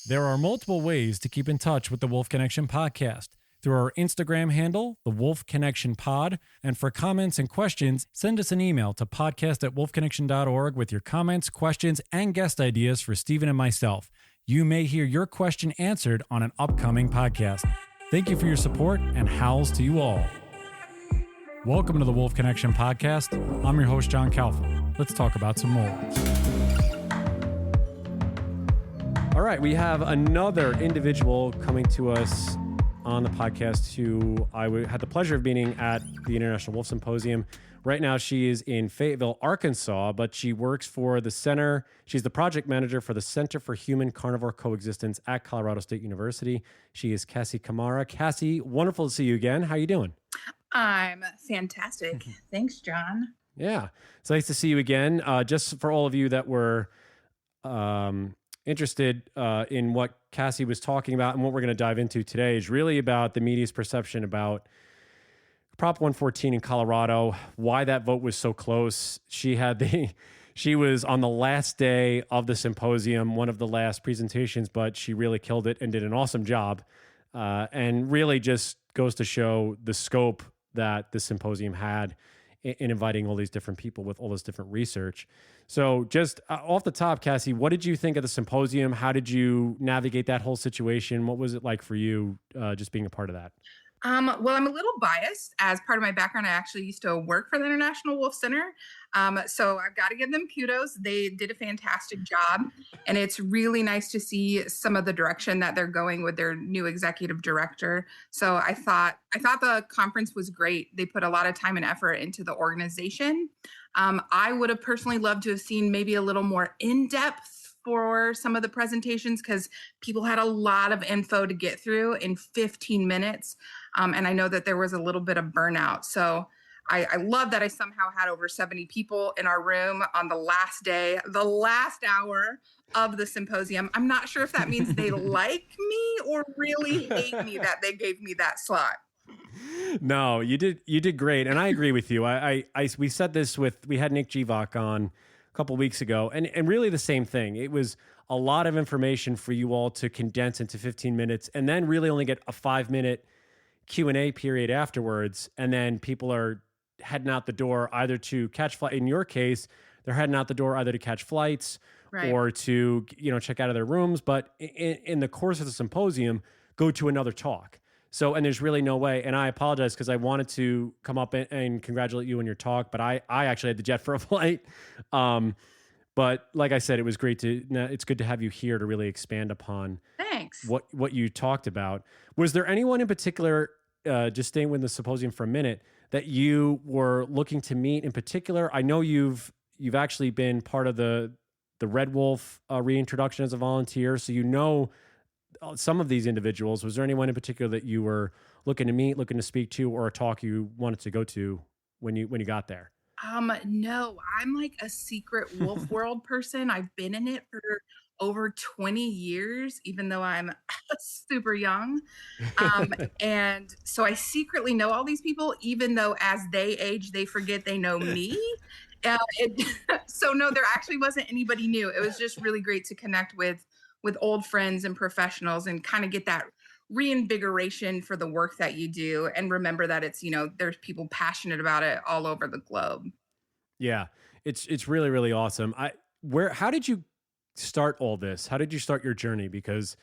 There are multiple ways to keep in touch with the Wolf Connection podcast. Through our Instagram handle, the Wolf Connection Pod, and for comments and questions, send us an email to podcast@wolfconnection.org with your comments, questions, and guest ideas for Stephen and myself. You may hear your question answered on an upcoming podcast. Thank you for your support, and howls to you all. Welcome to the Wolf Connection podcast. I'm your host, John Kalfa. Let's talk about some wolves. All right, we have another individual coming to us on the podcast who I had the pleasure of meeting at the International Wolf Symposium. Right now, she is in Fayetteville, Arkansas, but she works for the center. She's the project manager for the Center for Human Carnivore Coexistence at Colorado State University. She is Cassi Camara. Cassi, wonderful to see you again. How are you doing? I'm fantastic. Thanks, John. Yeah, it's nice to see you again. Just for all of you that were interested in what Cassi was talking about and what we're going to dive into today is really about the media's perception about Prop 114 in Colorado, why that vote was so close. She was on the last day of the symposium, one of the last presentations, but she really killed it and did an awesome job. And really just goes to show the scope that the symposium had in inviting all these different people with all this different research. So just off the top, Cassi, what did you think of the symposium? How did you navigate that whole situation? What was it like for you just being a part of that? Well, I'm a little biased. As part of my background, I actually used to work for the International Wolf Center. So I've got to give them kudos. They did a fantastic job. And it's really nice to see some of the direction that they're going with their new executive director. So I thought the conference was great. They put a lot of time and effort into the organization. I would have personally loved to have seen maybe a little more in-depth for some of the presentations because people had a lot of info to get through in 15 minutes. And I know that there was a little bit of burnout. So I love that I somehow had over 70 people in our room on the last day, the last hour of the symposium. I'm not sure if that means they like me or really hate me that they gave me that slot. No, you did great. And I agree with you. We said this we had Nick Givok on a couple weeks ago, and really the same thing. It was a lot of information for you all to condense into 15 minutes and then really only get a 5-minute Q&A period afterwards. And then people are heading out the door either to catch flight. In your case, they're heading out the door either to catch flights or to, check out of their rooms. But in the course of the symposium, go to another talk. So, and there's really no way, and I apologize because I wanted to come up and congratulate you on your talk, but I actually had to jet for a flight. But like I said, it was great it's good to have you here to really expand upon Thanks. What you talked about. Was there anyone in particular, just staying with the symposium for a minute, that you were looking to meet in particular? I know you've actually been part of the Red Wolf reintroduction as a volunteer, so you know some of these individuals. Was there anyone in particular that you were looking to meet, looking to speak to, or a talk you wanted to go to when you got there? No, I'm like a secret wolf world person. I've been in it for over 20 years, even though I'm super young. And so I secretly know all these people, even though as they age, they forget they know me. So no, there actually wasn't anybody new. It was just really great to connect with old friends and professionals and kind of get that reinvigoration for the work that you do. And remember that it's, there's people passionate about it all over the globe. Yeah, it's really, really awesome. How did you start all this? How did you start your journey? Because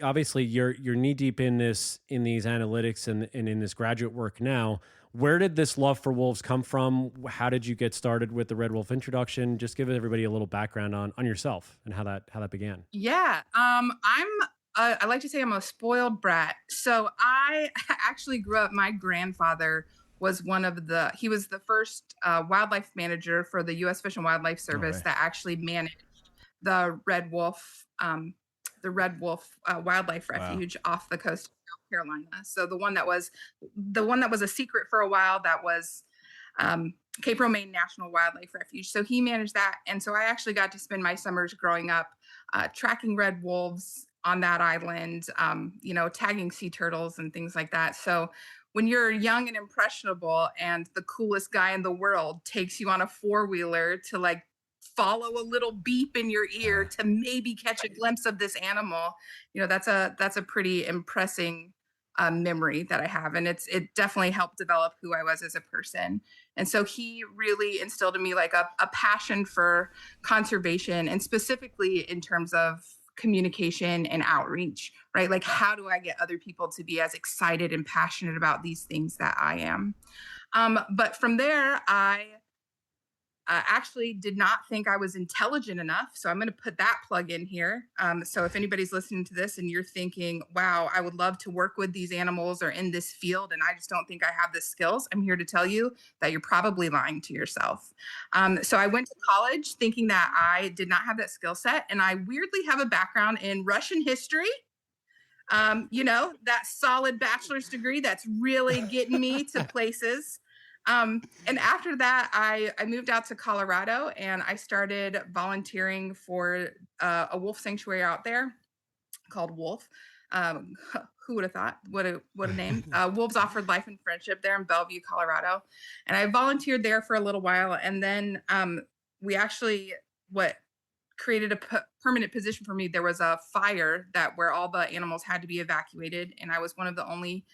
obviously you're knee deep in these analytics and in this graduate work now. Where did this love for wolves come from? How did you get started with the Red Wolf Introduction? Just give everybody a little background on yourself and how that began. Yeah, I like to say I'm a spoiled brat. So I actually grew up. My grandfather was he was the first wildlife manager for the U.S. Fish and Wildlife Service that actually managed the Red Wolf Wildlife Refuge off the coast of South Carolina. So the one that was a secret for a while, that was Cape Romaine National Wildlife Refuge. So he managed that. And so I actually got to spend my summers growing up tracking red wolves on that island, tagging sea turtles and things like that. So when you're young and impressionable and the coolest guy in the world takes you on a 4-wheeler to follow a little beep in your ear to maybe catch a glimpse of this animal, that's a pretty impressing memory that I have. And it definitely helped develop who I was as a person. And so he really instilled in me like a passion for conservation, and specifically in terms of communication and outreach, right? Like, how do I get other people to be as excited and passionate about these things that I am? But from there, I actually did not think I was intelligent enough. So I'm going to put that plug in here. So if anybody's listening to this and you're thinking, wow, I would love to work with these animals or in this field, and I just don't think I have the skills, I'm here to tell you that you're probably lying to yourself. So I went to college thinking that I did not have that skill set. And I weirdly have a background in Russian history. That solid bachelor's degree that's really getting me to places. And after that, I moved out to Colorado and I started volunteering for a wolf sanctuary out there called Wolf. Who would have thought? What a name. Wolves Offered Life and Friendship there in Bellevue, Colorado. And I volunteered there for a little while. And then what created a permanent position for me, there was a fire where all the animals had to be evacuated. And I was one of the only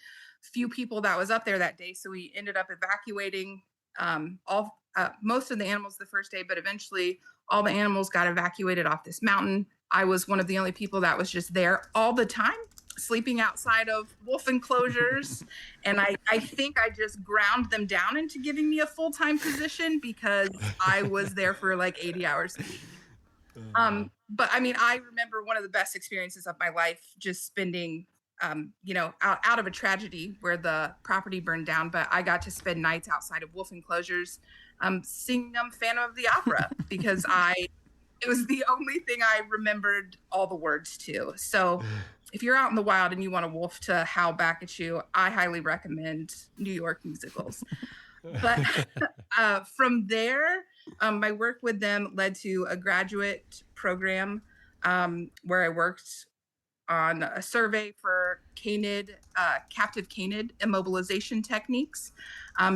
few people that was up there that day. So we ended up evacuating most of the animals the first day, but eventually all the animals got evacuated off this mountain. I was one of the only people that was just there all the time, sleeping outside of wolf enclosures. And I think I just ground them down into giving me a full-time position because I was there for like 80 hours a week. But I mean, I remember one of the best experiences of my life, just spending out of a tragedy where the property burned down, but I got to spend nights outside of wolf enclosures, singing Phantom of the Opera because it was the only thing I remembered all the words to. So if you're out in the wild and you want a wolf to howl back at you, I highly recommend New York musicals. But from there, my work with them led to a graduate program where I worked on a survey for captive canid immobilization techniques.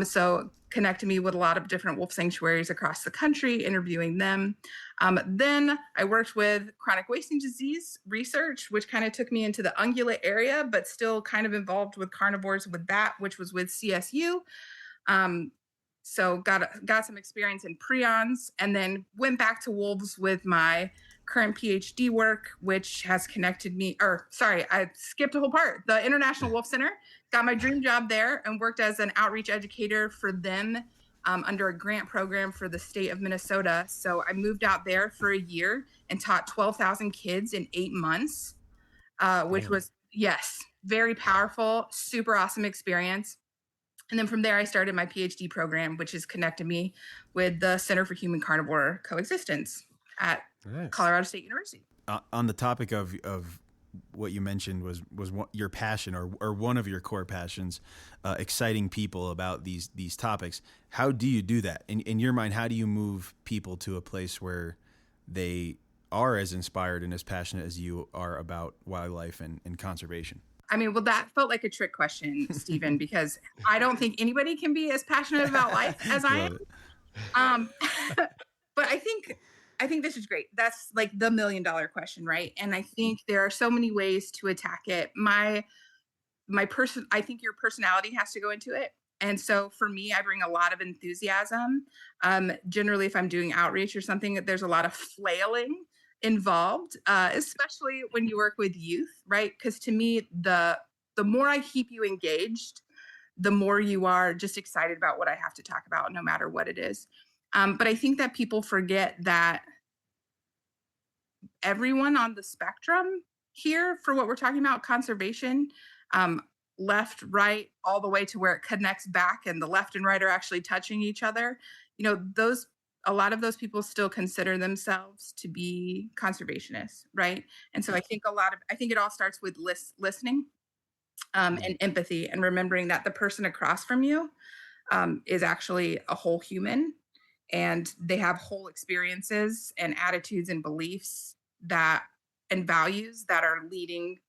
So connected me with a lot of different wolf sanctuaries across the country, interviewing them. Then I worked with chronic wasting disease research, which kind of took me into the ungulate area, but still kind of involved with carnivores with that, which was with CSU. So got some experience in prions, and then went back to wolves with my current PhD work, which has connected me, I skipped a whole part. The International Wolf Center, got my dream job there and worked as an outreach educator for them under a grant program for the state of Minnesota. So I moved out there for a year and taught 12,000 kids in 8 months, which was, yes, very powerful, super awesome experience. And then from there, I started my PhD program, which has connected me with the Center for Human Carnivore Coexistence at Colorado State University. On the topic of what you mentioned was your passion or one of your core passions, exciting people about these topics. How do you do that? In your mind, how do you move people to a place where they are as inspired and as passionate as you are about wildlife and conservation? I mean, well, that felt like a trick question, Stephen, because I don't think anybody can be as passionate about life as I am. But I think this is great. That's like the $1 million question, right? And I think there are so many ways to attack it. I think your personality has to go into it. And so for me, I bring a lot of enthusiasm. Generally, if I'm doing outreach or something, there's a lot of flailing involved, especially when you work with youth, right? Because to me, the more I keep you engaged, the more you are just excited about what I have to talk about, no matter what it is. But I think that people forget that everyone on the spectrum here for what we're talking about, conservation, left, right, all the way to where it connects back and the left and right are actually touching each other. A lot of those people still consider themselves to be conservationists, right? And so I think it all starts with listening and empathy, and remembering that the person across from you is actually a whole human, and they have whole experiences and attitudes and beliefs and values that are leading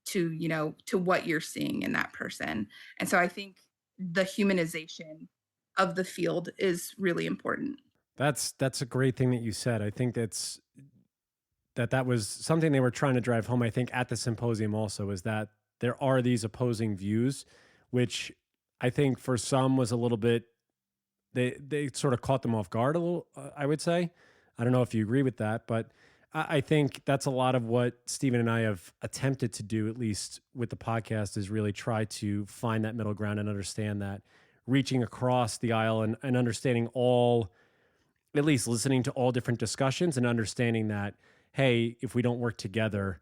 to what you're seeing in that person. And so I think the humanization of the field is really important. That's a great thing that you said. I think that was something they were trying to drive home, I think, at the symposium also, is that there are these opposing views, which I think for some was a little bit, they sort of caught them off guard a little, I would say. I don't know if you agree with that, but I think that's a lot of what Stephen and I have attempted to do, at least with the podcast, is really try to find that middle ground and understand that, reaching across the aisle and understanding all, at least listening to all different discussions and understanding that, hey, if we don't work together,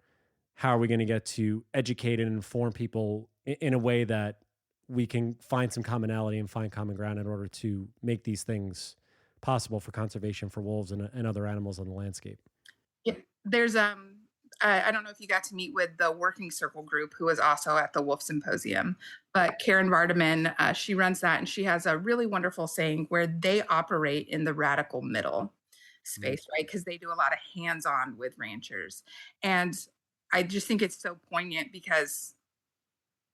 how are we going to get to educate and inform people in a way that we can find some commonality and find common ground in order to make these things possible for conservation for wolves and other animals on the landscape. Yeah, there's I don't know if you got to meet with the working circle group who was also at the Wolf Symposium, but Karen Vardaman, she runs that, and she has a really wonderful saying where they operate in the radical middle space, right? Because they do a lot of hands-on with ranchers. And I just think it's so poignant because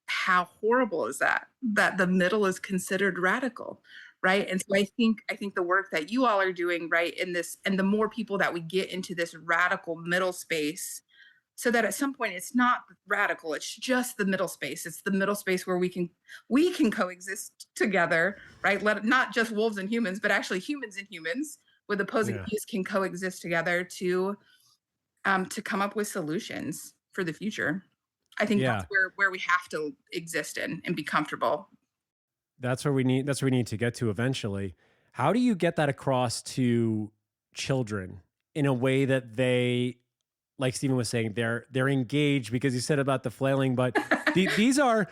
how horrible is that the middle is considered radical, right? And so I think the work that you all are doing, right, in this, and the more people that we get into this radical middle space, so that at some point it's not radical, it's just the middle space. It's the middle space where we can coexist together, right? Not just wolves and humans, but actually humans and humans with opposing views can coexist together to come up with solutions for the future. I think that's where we have to exist in and be comfortable. That's where we need to get to eventually. How do you get that across to children in a way that they, like Stephen was saying, they're engaged? Because you said about the flailing, but these are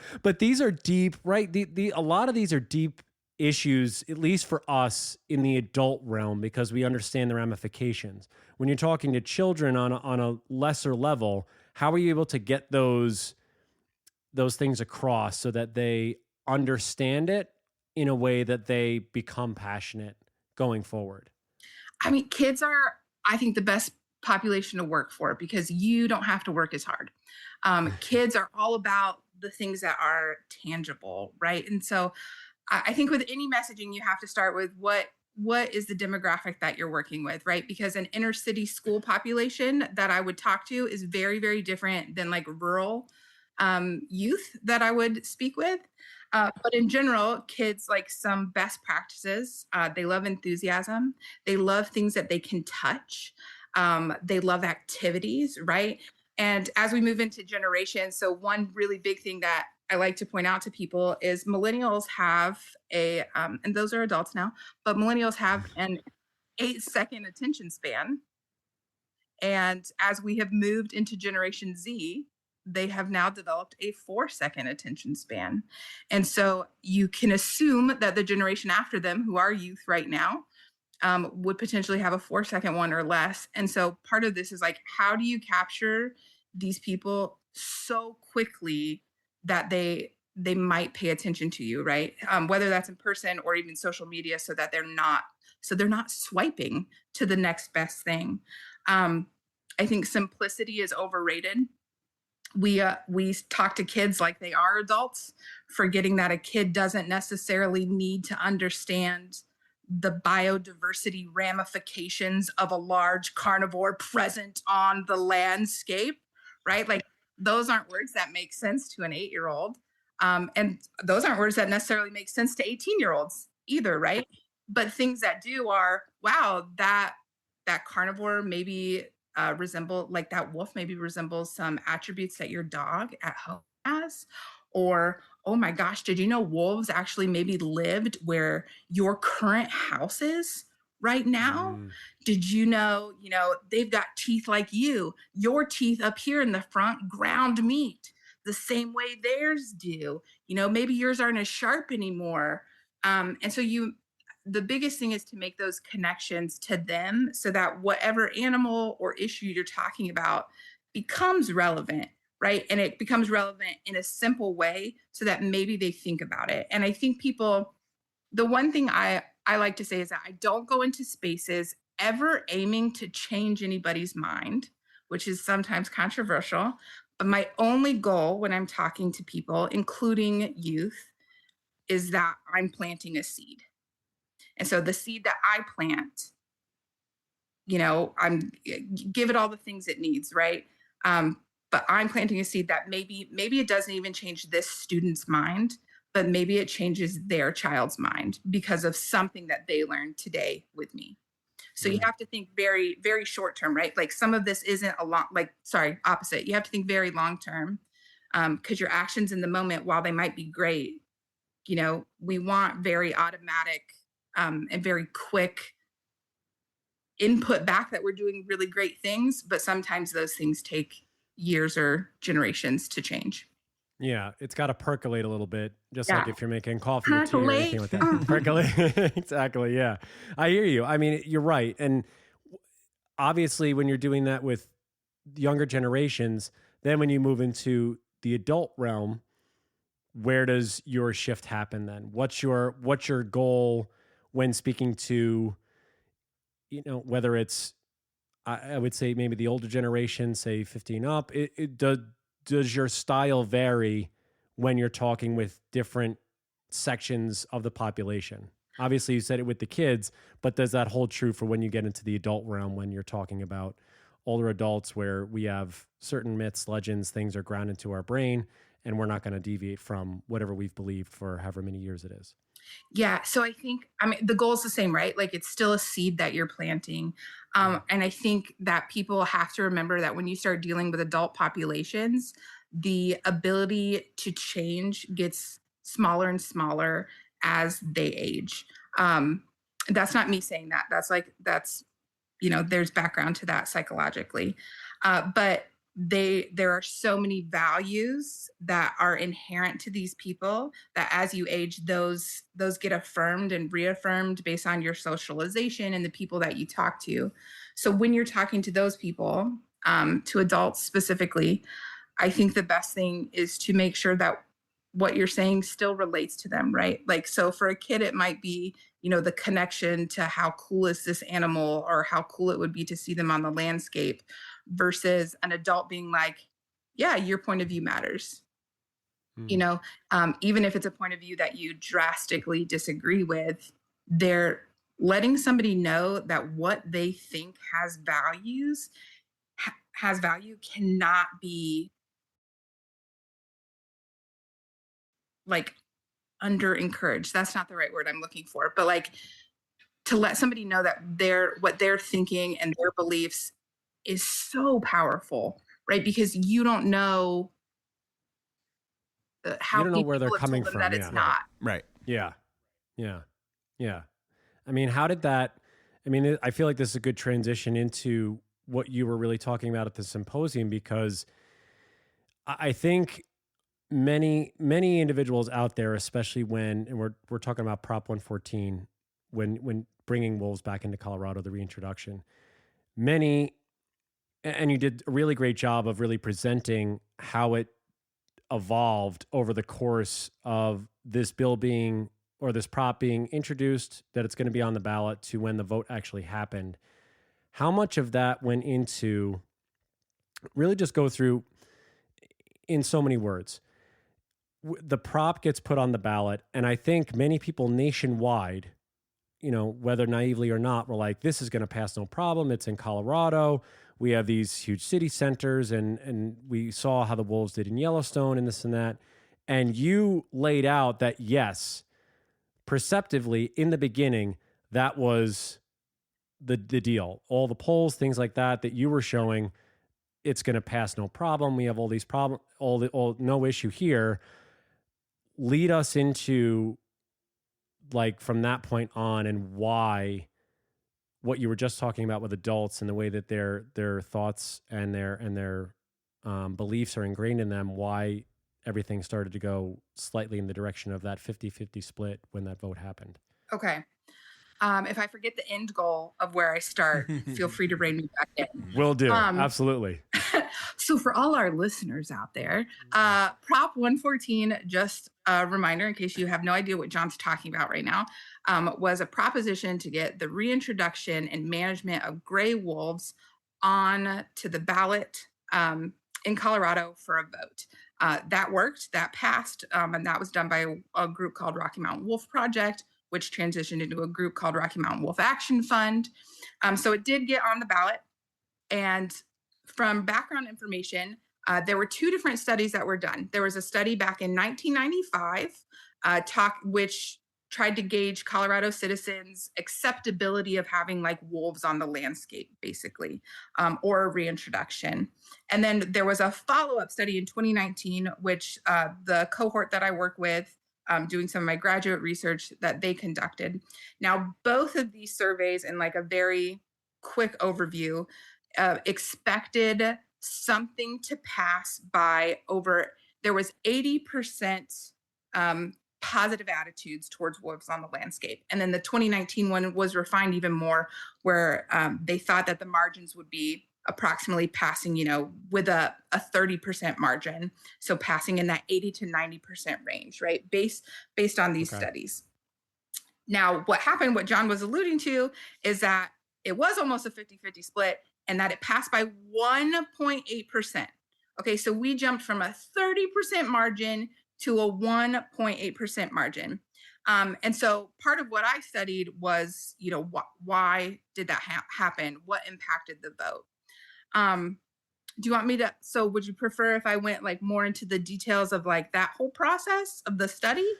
deep, right? A lot of these are deep issues, at least for us in the adult realm, because we understand the ramifications. When you're talking to children on a lesser level, how are you able to get those things across so that they understand it in a way that they become passionate going forward? I mean, kids are, I think, the best population to work for because you don't have to work as hard. Kids are all about the things that are tangible, right? And so I think with any messaging, you have to start with what is the demographic that you're working with, right? Because an inner city school population that I would talk to is very, very different than like rural youth that I would speak with. But in general, kids like some best practices. They love enthusiasm. They love things that they can touch. They love activities, right? And as we move into generations, so one really big thing that I like to point out to people is millennials have and those are adults now, but millennials have an 8-second attention span. And as we have moved into Generation Z, they have now developed a 4-second attention span. And so you can assume that the generation after them, who are youth right now, would potentially have a 4-second one or less. And so part of this is like, how do you capture these people so quickly that they might pay attention to you, right? Whether that's in person or even social media, so that they're not swiping to the next best thing. I think simplicity is overrated. We talk to kids like they are adults, forgetting that a kid doesn't necessarily need to understand the biodiversity ramifications of a large carnivore present on the landscape, right? Like those aren't words that make sense to an 8-year-old. And those aren't words that necessarily make sense to 18-year-olds either, right? But things that do are, wow, that carnivore maybe like that wolf maybe resembles some attributes that your dog at home has. Or, oh my gosh, did you know wolves actually maybe lived where your current house is right now? Did you know, they've got teeth like you, your teeth up here in the front, ground meat, the same way theirs do. Maybe yours aren't as sharp anymore. And so the biggest thing is to make those connections to them so that whatever animal or issue you're talking about becomes relevant, right? And it becomes relevant in a simple way so that maybe they think about it. And I think the one thing I like to say is that I don't go into spaces ever aiming to change anybody's mind, which is sometimes controversial. But my only goal when I'm talking to people, including youth, is that I'm planting a seed. And so the seed that I plant I'm give it all the things it needs, right? But I'm planting a seed that maybe it doesn't even change this student's mind, but maybe it changes their child's mind because of something that they learned today with me. So you have to think very, very short term, right? Like some of this isn't a long, opposite. You have to think very long term, because your actions in the moment, while they might be great, we want very automatic and very quick input back that we're doing really great things, but sometimes those things take years or generations to change. Yeah, it's got to percolate a little bit, just Yeah. like if you're making coffee or tea or anything like that. Percolate. Exactly. Yeah. I hear you. I mean, you're right. And obviously, when you're doing that with younger generations, then when you move into the adult realm, where does your shift happen then? What's your goal when speaking to, whether it's, I would say maybe the older generation, say 15 up, does your style vary when you're talking with different sections of the population? Obviously, you said it with the kids, but does that hold true for when you get into the adult realm, when you're talking about older adults where we have certain myths, legends, things are ground into our brain, and we're not going to deviate from whatever we've believed for however many years it is? Yeah. So I mean, the goal is the same, right? Like it's still a seed that you're planting. And I think that people have to remember that when you start dealing with adult populations, the ability to change gets smaller and smaller as they age. Um, that's not me saying that. There's background to that psychologically. But there are so many values that are inherent to these people that as you age, those get affirmed and reaffirmed based on your socialization and the people that you talk to. So when you're talking to those people, to adults specifically, I think the best thing is to make sure that what you're saying still relates to them, right? Like, so for a kid, it might be, the connection to how cool is this animal or how cool it would be to see them on the landscape versus an adult being like, yeah, your point of view matters. Even if it's a point of view that you drastically disagree with, they're letting somebody know that what they think has value cannot be like under encouraged. That's not the right word I'm looking for, but like to let somebody know that what they're thinking and their beliefs is so powerful, right? Because you don't know how You don't know many where they're people have coming told them from. that it's Yeah. not. Right. Yeah. Yeah. Yeah. I mean, how did that? I mean, I feel like this is a good transition into what you were really talking about at the symposium, because I think many individuals out there, especially and we're talking about Prop 114, when bringing wolves back into Colorado, the reintroduction, and you did a really great job of really presenting how it evolved over the course of this bill being, or this prop being introduced, that it's going to be on the ballot, to when the vote actually happened. How much of that went into really just go through in so many words? The prop gets put on the ballot, and I think many people nationwide, whether naively or not, were like, this is going to pass no problem. It's in Colorado. We have these huge city centers, and we saw how the wolves did in Yellowstone and this and that. And you laid out that, yes, perceptively in the beginning, that was the deal. All the polls, things like that you were showing, it's going to pass no problem. We have all these problems, no issue here. Lead us into, like, from that point on, and why what you were just talking about with adults and the way that their thoughts and their beliefs are ingrained in them, why everything started to go slightly in the direction of that 50-50 split when that vote happened. Okay. If I forget the end goal of where I start, feel free to rein me back in. Will do. Absolutely. So for all our listeners out there, Prop 114, just a reminder in case you have no idea what John's talking about right now, was a proposition to get the reintroduction and management of gray wolves on to the ballot in Colorado for a vote. That worked, that passed, and that was done by a group called Rocky Mountain Wolf Project, which transitioned into a group called Rocky Mountain Wolf Action Fund. So it did get on the ballot. And from background information, there were two different studies that were done. There was a study back in 1995, which tried to gauge Colorado citizens' acceptability of having like wolves on the landscape, basically, or a reintroduction. And then there was a follow-up study in 2019, which the cohort that I work with, doing some of my graduate research, that they conducted. Now, both of these surveys, in like a very quick overview, expected something to pass by over, there was 80% positive attitudes towards wolves on the landscape. And then the 2019 one was refined even more, where they thought that the margins would be approximately passing, with a 30% margin. So passing in that 80 to 90% range, right? Based on these studies. Now, what happened, what John was alluding to, is that it was almost a 50-50 split, and that it passed by 1.8%. Okay, so we jumped from a 30% margin to a 1.8% margin. And so part of what I studied was, why did that happen? What impacted the vote? Do you want me to, so would you prefer if I went like more into the details of like that whole process of the study?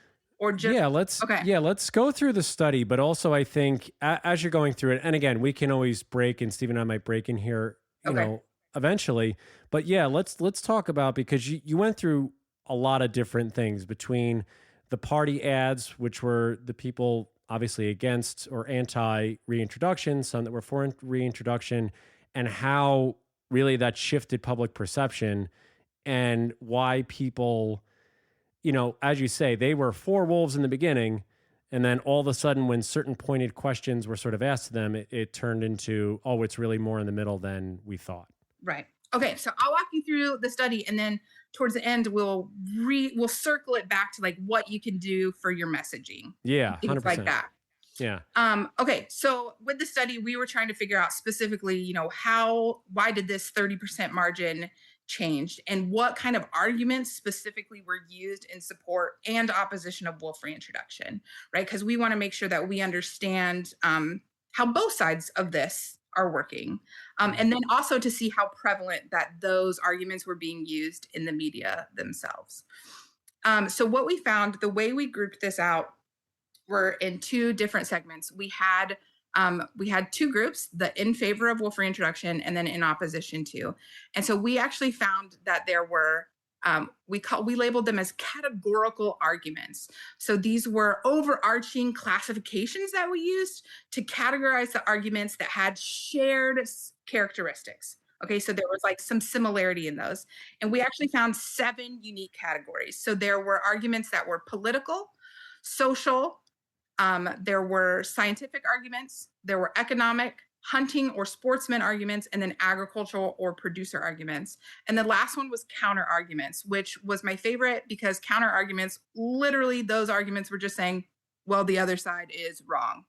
Or just, let's go through the study, but also I think as you're going through it, and again, we can always break, and Steve and I might break in here, you know, eventually, but yeah, let's talk about, because you went through a lot of different things between the party ads, which were the people obviously against or anti reintroduction, some that were for reintroduction, and how really that shifted public perception, and why people, as you say, they were for wolves in the beginning, and then all of a sudden when certain pointed questions were sort of asked to them, it turned into, oh, it's really more in the middle than we thought. Right. Okay, so I'll walk you through the study, and then towards the end, we'll circle it back to like what you can do for your messaging. Yeah, 100%. Things like that. Yeah. Okay, so with the study, we were trying to figure out specifically, why did this 30% margin change, and what kind of arguments specifically were used in support and opposition of wolf reintroduction, right? Because we want to make sure that we understand how both sides of this are working. And then also to see how prevalent that those arguments were being used in the media themselves. So what we found, the way we grouped this out, were in two different segments. We had two groups, the in favor of wolf reintroduction and then in opposition to. And so we actually found that there were, we labeled them as categorical arguments. So these were overarching classifications that we used to categorize the arguments that had shared characteristics. Okay, so there was like some similarity in those. And we actually found 7 unique categories. So there were arguments that were political, social, there were scientific arguments, there were economic, hunting or sportsman arguments, and then agricultural or producer arguments. And the last one was counter arguments, which was my favorite, because counter arguments, literally those arguments were just saying, well, the other side is wrong.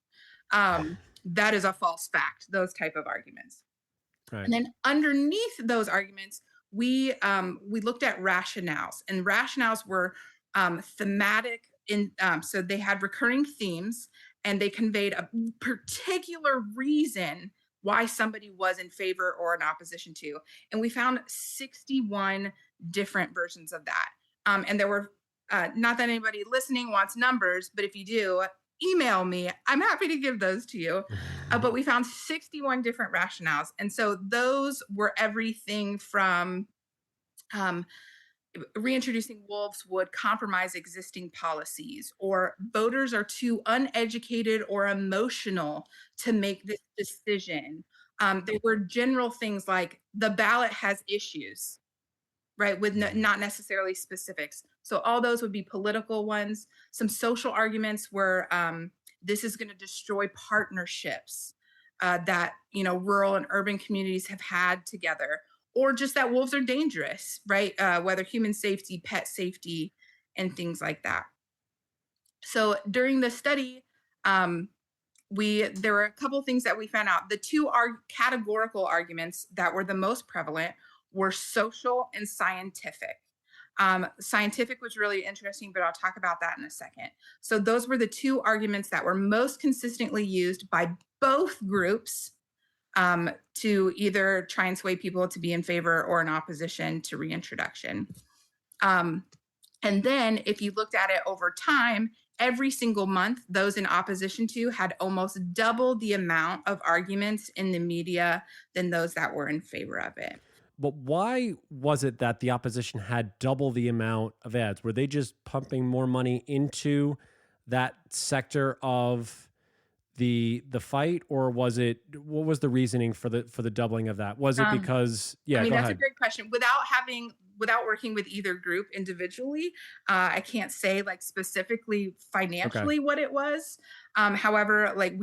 That is a false fact, those type of arguments. Right. And then underneath those arguments, we looked at rationales, and rationales were thematic. So they had recurring themes, and they conveyed a particular reason why somebody was in favor or in opposition to. And we found 61 different versions of that. And there were, not that anybody listening wants numbers, but if you do, email me. I'm happy to give those to you. But we found 61 different rationales. And so those were everything from reintroducing wolves would compromise existing policies, or voters are too uneducated or emotional to make this decision. There were general things like the ballot has issues, right, with not necessarily specifics. So all those would be political ones. Some social arguments were this is going to destroy partnerships that rural and urban communities have had together, or just that wolves are dangerous, right? Whether human safety, pet safety, and things like that. So during the study, there were a couple things that we found out. The two categorical arguments that were the most prevalent were social and scientific. Scientific was really interesting, but I'll talk about that in a second. So those were the two arguments that were most consistently used by both groups to either try and sway people to be in favor or in opposition to reintroduction. And then if you looked at it over time, every single month, those in opposition to had almost double the amount of arguments in the media than those that were in favor of it. But why was it that the opposition had double the amount of ads? Were they just pumping more money into that sector of the fight, or was it, what was the reasoning for the doubling of that? Was it because I mean, go that's ahead. a great question. Without working with either group individually, I can't say like specifically financially what it was. However, like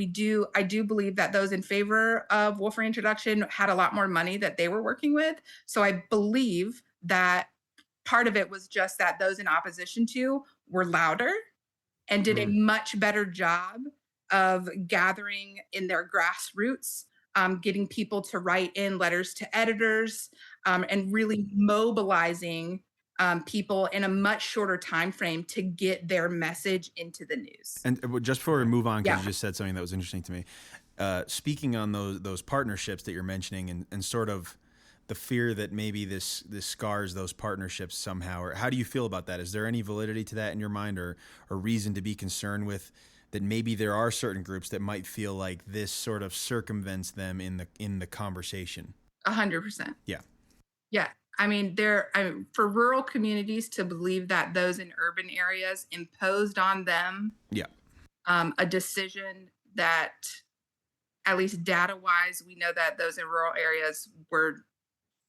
I do believe that those in favor of wolf reintroduction had a lot more money that they were working with. So I believe that part of it was just that those in opposition to were louder and did a much better job of gathering in their grassroots, getting people to write in letters to editors, and really mobilizing people in a much shorter time frame to get their message into the news. And just before we move on, because you just said something that was interesting to me. Speaking on those partnerships that you're mentioning, and sort of the fear that maybe this scars those partnerships somehow, or how do you feel about that? Is there any validity to that in your mind, or reason to be concerned with that maybe there are certain groups that might feel like this sort of circumvents them in the conversation? 100%. Yeah. Yeah. I mean, for rural communities to believe that those in urban areas imposed on them a decision that, at least data-wise, we know that those in rural areas were,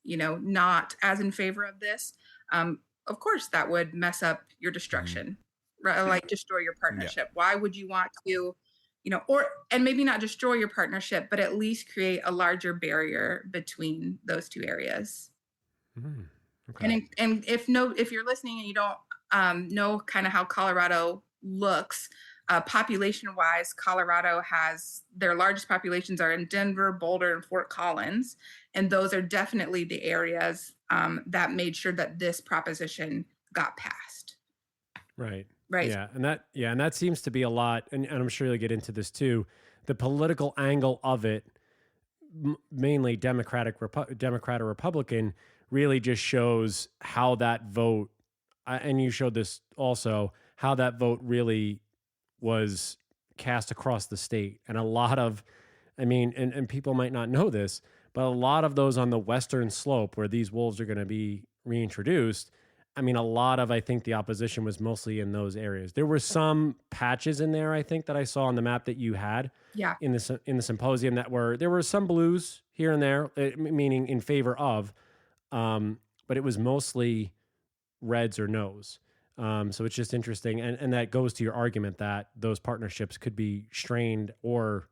not as in favor of this. Of course, that would mess up your destruction, right? Like destroy your partnership. Why would you want to, and maybe not destroy your partnership, but at least create a larger barrier between those two areas. Okay. And if you're listening and you don't know kind of how Colorado looks, population-wise, Colorado has their largest populations are in Denver, Boulder, and Fort Collins, and those are definitely the areas that made sure that this proposition got passed. Right. Right. Yeah, and that seems to be a lot, and I'm sure you'll get into this too. The political angle of it, mainly Democrat or Republican, really just shows how that vote, and you showed this also, how that vote really was cast across the state. And a lot of, and people might not know this, but a lot of those on the western slope where these wolves are going to be reintroduced, a lot of, I think the opposition was mostly in those areas. There were some patches in there, I think, that I saw on the map that you had in the symposium there were some blues here and there, meaning in favor of, but it was mostly reds or nos. So it's just interesting. And that goes to your argument that those partnerships could be strained or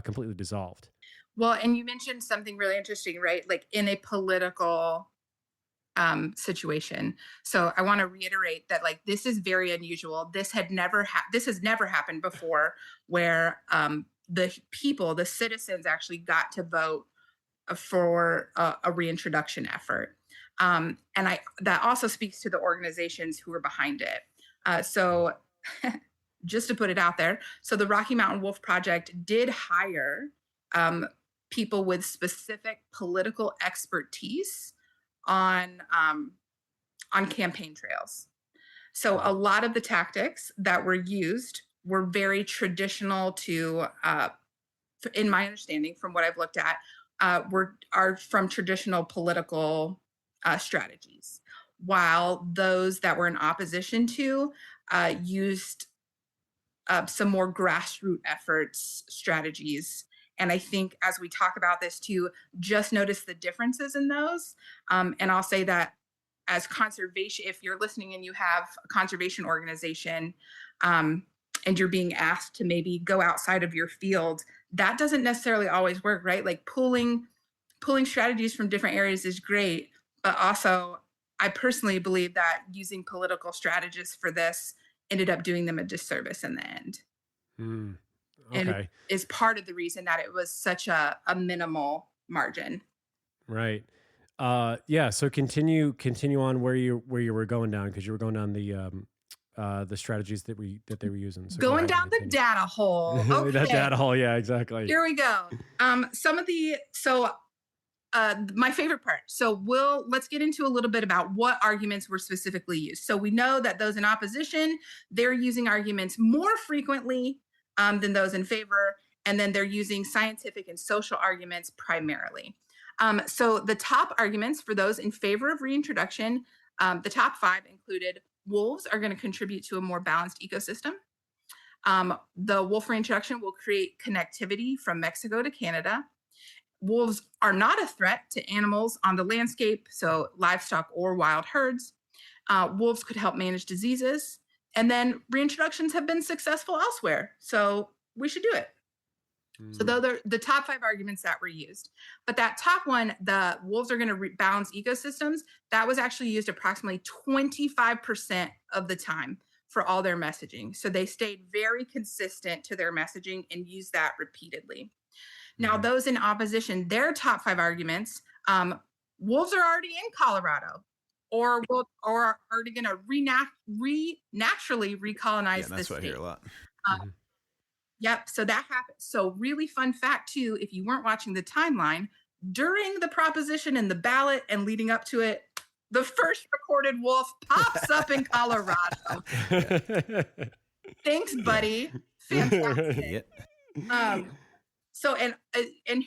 completely dissolved. Well, and you mentioned something really interesting, right? Like in a political situation. So I want to reiterate that like this is very unusual. This has never happened before, where the citizens actually got to vote for a reintroduction effort. And that also speaks to the organizations who are behind it. So just to put it out there, so the Rocky Mountain Wolf Project did hire people with specific political expertise on campaign trails. So a lot of the tactics that were used were very traditional to, in my understanding, from what I've looked at, are from traditional political strategies, while those that were in opposition to used some more grassroots efforts, strategies. And I think as we talk about this too, just notice the differences in those. And I'll say that as conservation, if you're listening and you have a conservation organization and you're being asked to maybe go outside of your field, that doesn't necessarily always work, right? Like pulling strategies from different areas is great, but also I personally believe that using political strategists for this ended up doing them a disservice in the end. Okay. And it is part of the reason that it was such a minimal margin. Right. Yeah. So continue on where you were going down, because you were going down the strategies that they were using. So Going down the data hole. Okay. That data hole. Yeah, exactly. Here we go. My favorite part. So let's get into a little bit about what arguments were specifically used. So we know that those in opposition, they're using arguments more frequently than those in favor. And then they're using scientific and social arguments primarily. So the top arguments for those in favor of reintroduction, the top 5 included: wolves are going to contribute to a more balanced ecosystem. The wolf reintroduction will create connectivity from Mexico to Canada. Wolves are not a threat to animals on the landscape, so livestock or wild herds. Wolves could help manage diseases. And then reintroductions have been successful elsewhere, so we should do it. So those are the top 5 arguments that were used. But that top one, the wolves are going to balance ecosystems, that was actually used approximately 25% of the time for all their messaging. So they stayed very consistent to their messaging and used that repeatedly. Now, those in opposition, their top 5 arguments, wolves are already in Colorado, or are already going to naturally recolonize this state. That's what I hear a lot. Yep. So that happens. So really fun fact too, if you weren't watching the timeline, during the proposition and the ballot and leading up to it, the first recorded wolf pops up in Colorado. Thanks, buddy. Fantastic. So, and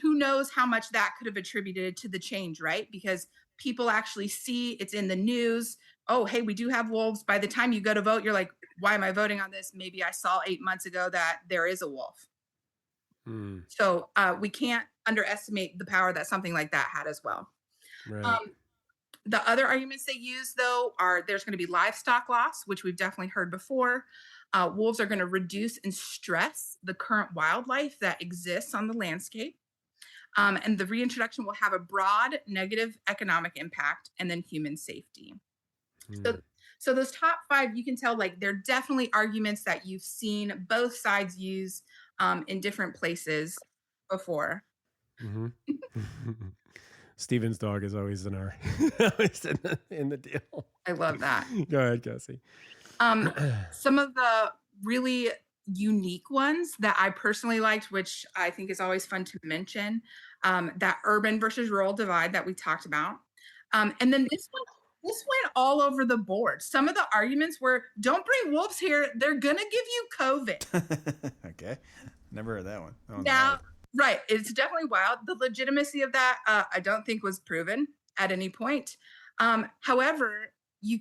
who knows how much that could have attributed to the change, right? Because people actually see it's in the news. Oh, hey, we do have wolves. By the time you go to vote, you're like, why am I voting on this? Maybe I saw 8 months ago that there is a wolf. So we can't underestimate the power that something like that had as well. Right. The other arguments they use, though, are there's going to be livestock loss, which we've definitely heard before. Wolves are going to reduce and stress the current wildlife that exists on the landscape. And the reintroduction will have a broad negative economic impact, and then human safety. So those top 5, you can tell, like, they're definitely arguments that you've seen both sides use in different places before. Steven's dog is always in in the deal. I love that. Go ahead, Cassie. Some of the really unique ones that I personally liked, which I think is always fun to mention, that urban versus rural divide that we talked about. And then this went all over the board. Some of the arguments were, don't bring wolves here. They're going to give you COVID. Okay. Never heard that one. Now, right. It's definitely wild. The legitimacy of that, I don't think was proven at any point. However, you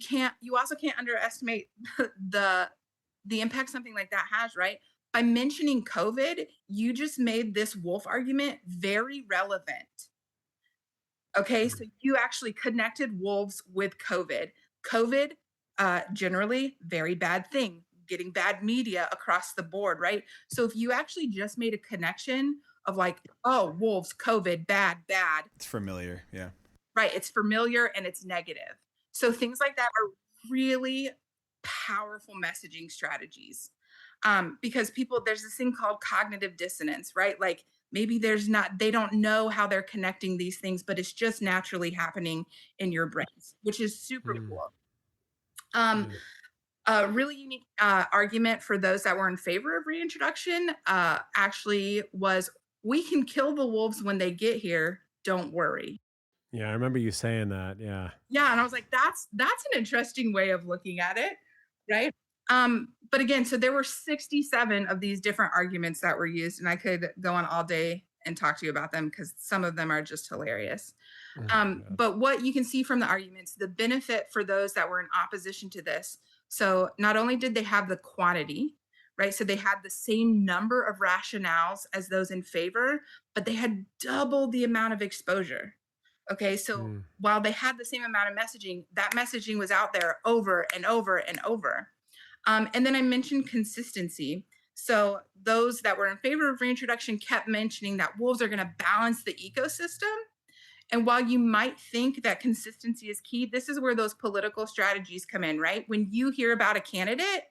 also can't underestimate the impact something like that has, right? By mentioning COVID, you just made this wolf argument very relevant. Okay, so you actually connected wolves with COVID. COVID, generally, very bad thing, getting bad media across the board, right? So if you actually just made a connection of like, oh, wolves, COVID, bad. It's familiar, yeah. Right, it's familiar and it's negative. So things like that are really powerful messaging strategies. Because there's this thing called cognitive dissonance, right? Like, maybe they don't know how they're connecting these things, but it's just naturally happening in your brains, which is super cool. A really unique argument for those that were in favor of reintroduction actually was, we can kill the wolves when they get here, don't worry. Yeah, I remember you saying that, yeah. Yeah, and I was like, that's an interesting way of looking at it, right? But again, so there were 67 of these different arguments that were used, and I could go on all day and talk to you about them because some of them are just hilarious. But what you can see from the arguments, the benefit for those that were in opposition to this. So not only did they have the quantity, right? So they had the same number of rationales as those in favor, but they had double the amount of exposure. Okay, so while they had the same amount of messaging, that messaging was out there over and over and over. And then I mentioned consistency. So those that were in favor of reintroduction kept mentioning that wolves are going to balance the ecosystem. And while you might think that consistency is key, this is where those political strategies come in, right? When you hear about a candidate,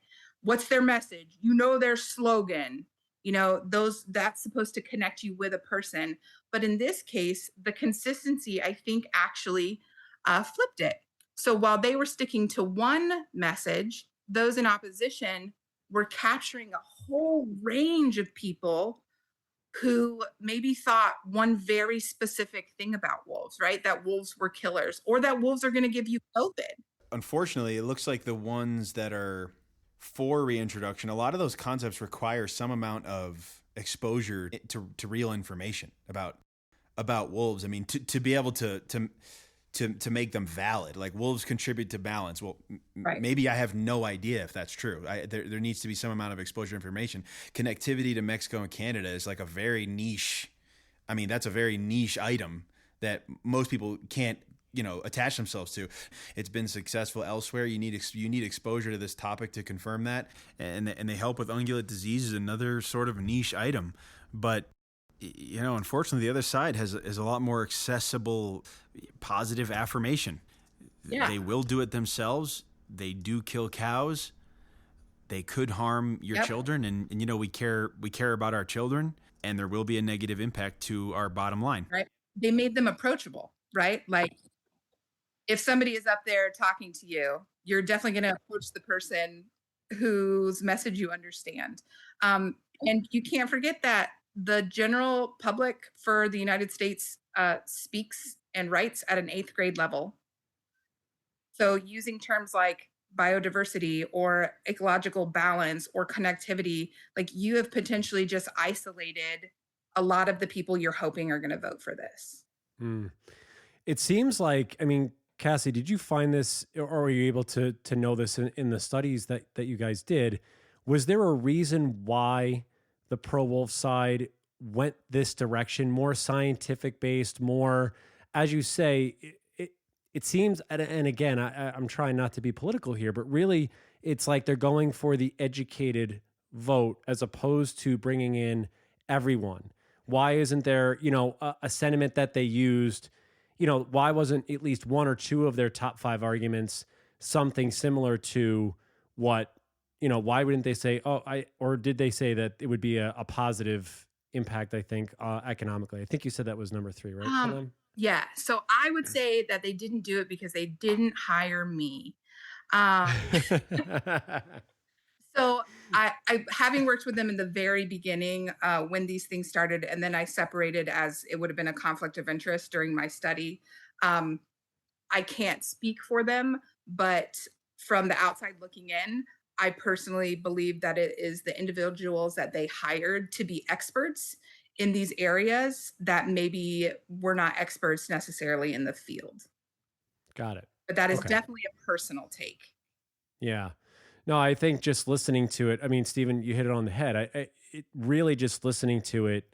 what's their message? You know, their slogan, that's supposed to connect you with a person. But in this case, the consistency, I think, actually flipped it. So while they were sticking to one message, those in opposition were capturing a whole range of people who maybe thought one very specific thing about wolves, right? That wolves were killers, or that wolves are going to give you COVID. Unfortunately, it looks like the ones that are for reintroduction, a lot of those concepts require some amount of exposure to real information about wolves. I mean, to be able to make them valid, like wolves contribute to balance. Well, Right. maybe I have no idea if that's true. There needs to be some amount of exposure information. Connectivity to Mexico and Canada is like a very niche. I mean, that's a very niche item that most people can't, attach themselves to. It's been successful elsewhere. You need exposure to this topic to confirm that. And they help with ungulate disease is another sort of niche item. But unfortunately, the other side is a lot more accessible, positive affirmation. Yeah. They will do it themselves. They do kill cows. They could harm your children, and we care about our children, and there will be a negative impact to our bottom line. Right. They made them approachable, right? Like, if somebody is up there talking to you, you're definitely going to approach the person whose message you understand. And you can't forget that the general public for the United States speaks and writes at an 8th grade level. So using terms like biodiversity or ecological balance or connectivity, like, you have potentially just isolated a lot of the people you're hoping are going to vote for this. It seems like, I mean, Cassi, did you find this, or were you able to know this in the studies that you guys did? Was there a reason why the pro-wolf side went this direction, more scientific based, more, as you say, it seems, and again, I'm trying not to be political here, but really it's like they're going for the educated vote as opposed to bringing in everyone. Why isn't there, a sentiment that they used? Why wasn't at least one or two of their top 5 arguments something similar to what, why wouldn't they say, or did they say that it would be a positive impact, I think, economically? I think you said that was number 3, right? For them? Yeah. So I would say that they didn't do it because they didn't hire me. So I having worked with them in the very beginning when these things started, and then I separated as it would have been a conflict of interest during my study. I can't speak for them, but from the outside looking in, I personally believe that it is the individuals that they hired to be experts in these areas that maybe were not experts necessarily in the field. Got it. But that is definitely a personal take. Yeah. No, I think just listening to it, I mean, Stephen, you hit it on the head. It really just listening to it,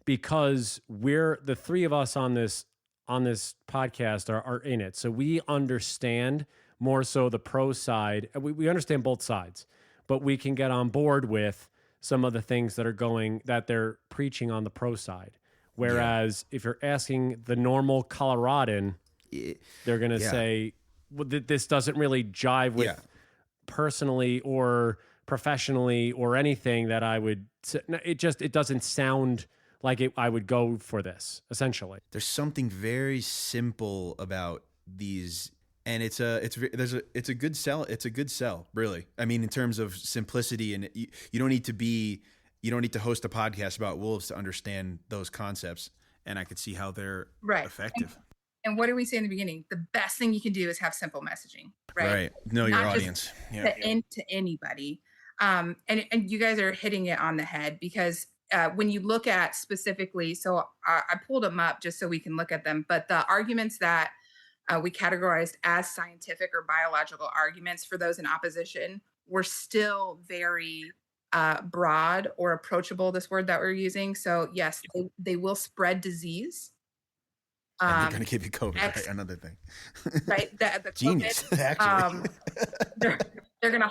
because we're the 3 of us on this podcast are in it. So we understand more so the pro side. We understand both sides, but we can get on board with some of the things that they're preaching on the pro side. Whereas if you're asking the normal Coloradan, they're going to say, well, this doesn't really jive with personally or professionally or anything that I would, it doesn't sound like I would go for this, essentially. There's something very simple about these, and it's a good sell. It's a good sell, really. I mean, in terms of simplicity, and you don't need to host a podcast about wolves to understand those concepts. And I could see how they're effective. And what did we say in the beginning? The best thing you can do is have simple messaging, right? Right. Know your audience. To anybody. And you guys are hitting it on the head, because when you look at specifically, so I pulled them up just so we can look at them, but the arguments that we categorized as scientific or biological arguments for those in opposition were still very broad or approachable, this word that we're using. So yes, they will spread disease. And they're going to give you COVID, right? Another thing. Right. The Genius, COVID, actually. they're going to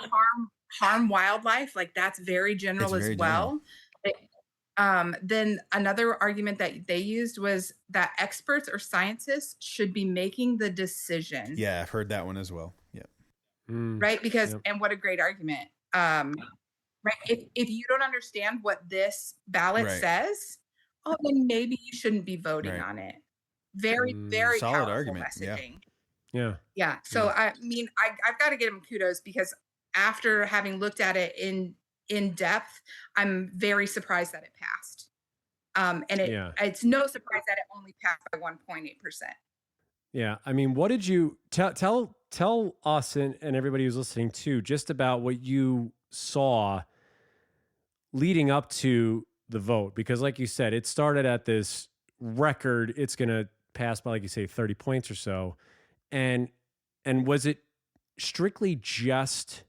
harm wildlife. Like, that's very general as well. Then another argument that they used was that experts or scientists should be making the decision. Yeah, I've heard that one as well. Yeah. Right. Because, and what a great argument. Right. If you don't understand what this ballot says, oh, then maybe you shouldn't be voting Right. on it. Very, very Solid powerful argument. Yeah. messaging. Yeah. Yeah. So I mean, I've got to give him kudos because after having looked at it in depth, I'm very surprised that it passed. And Yeah. it's no surprise that it only passed by 1.8%. Yeah. I mean, what did you tell us and everybody who's listening too, just about what you saw leading up to the vote? Because like you said, it started at this record. It's going to pass by, like you say, 30 points or so. And was it strictly just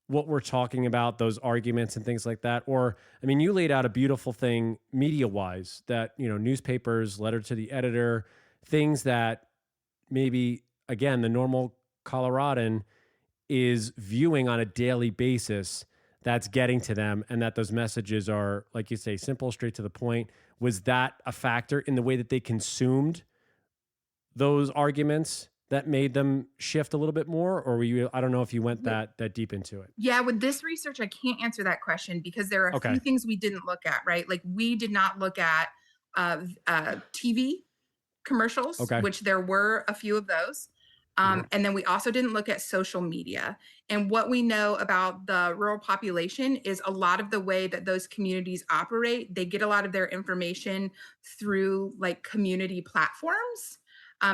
what we're talking about, those arguments and things like that? Or, I mean, you laid out a beautiful thing media wise that, newspapers, letter to the editor, things that maybe, again, the normal Coloradan is viewing on a daily basis, that's getting to them, and that those messages are, like you say, simple, straight to the point. Was that a factor in the way that they consumed those arguments that made them shift a little bit more? Or were you, I don't know if you went that deep into it. Yeah, with this research, I can't answer that question because there are a few things we didn't look at, right? Like we did not look at TV commercials, which there were a few of those. And then we also didn't look at social media. And what we know about the rural population is a lot of the way that those communities operate, they get a lot of their information through like community platforms.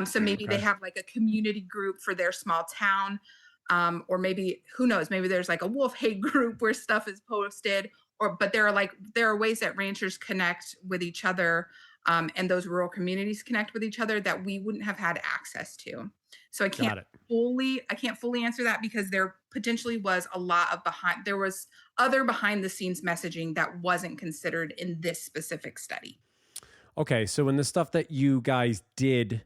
So maybe they have like a community group for their small town. Or maybe, who knows, maybe there's like a wolf hate group where stuff is posted, but there are ways that ranchers connect with each other, and those rural communities connect with each other that we wouldn't have had access to. So I can't fully answer that because there potentially was a lot of there was other behind the scenes messaging that wasn't considered in this specific study. Okay. So in the stuff that you guys did,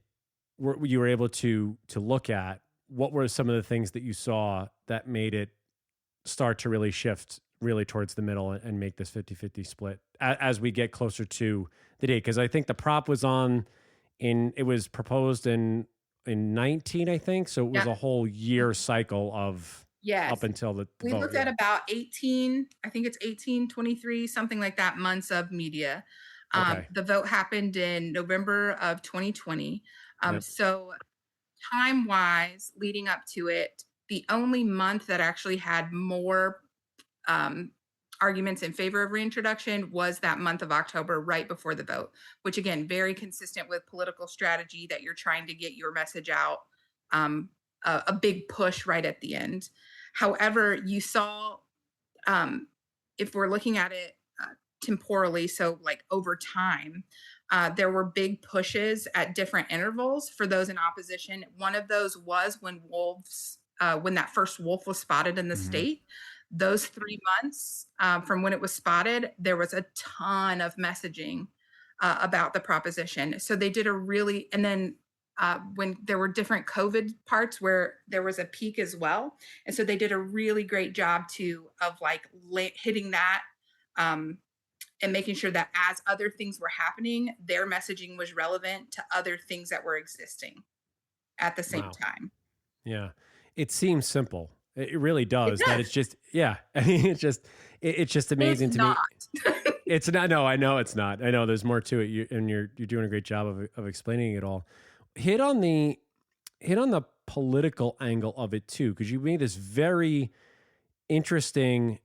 you were able to look at, what were some of the things that you saw that made it start to really shift really towards the middle and make this 50-50 split as we get closer to the date? Because I think the prop was it was proposed in 19, I think. So it was a whole year cycle of up until the we vote. Looked at about 18, I think it's 18, 23, something like that, months of media. The vote happened in November of 2020. So time-wise, leading up to it, the only month that actually had more arguments in favor of reintroduction was that month of October, right before the vote, which again, very consistent with political strategy that you're trying to get your message out, a big push right at the end. However, you saw, if we're looking at it temporally, so like over time, there were big pushes at different intervals for those in opposition. One of those was when when that first wolf was spotted in the state. Those 3 months from when it was spotted, there was a ton of messaging about the proposition. So they did and then when there were different COVID parts where there was a peak as well. And so they did a really great job of hitting that and making sure that as other things were happening, their messaging was relevant to other things that were existing at the same time. Yeah. It seems simple. It really does. That it's just, I mean, it's just amazing to me. It's not. No, I know it's not. I know there's more to it. You're doing a great job of explaining it all. Hit on the political angle of it too, because you made this very interesting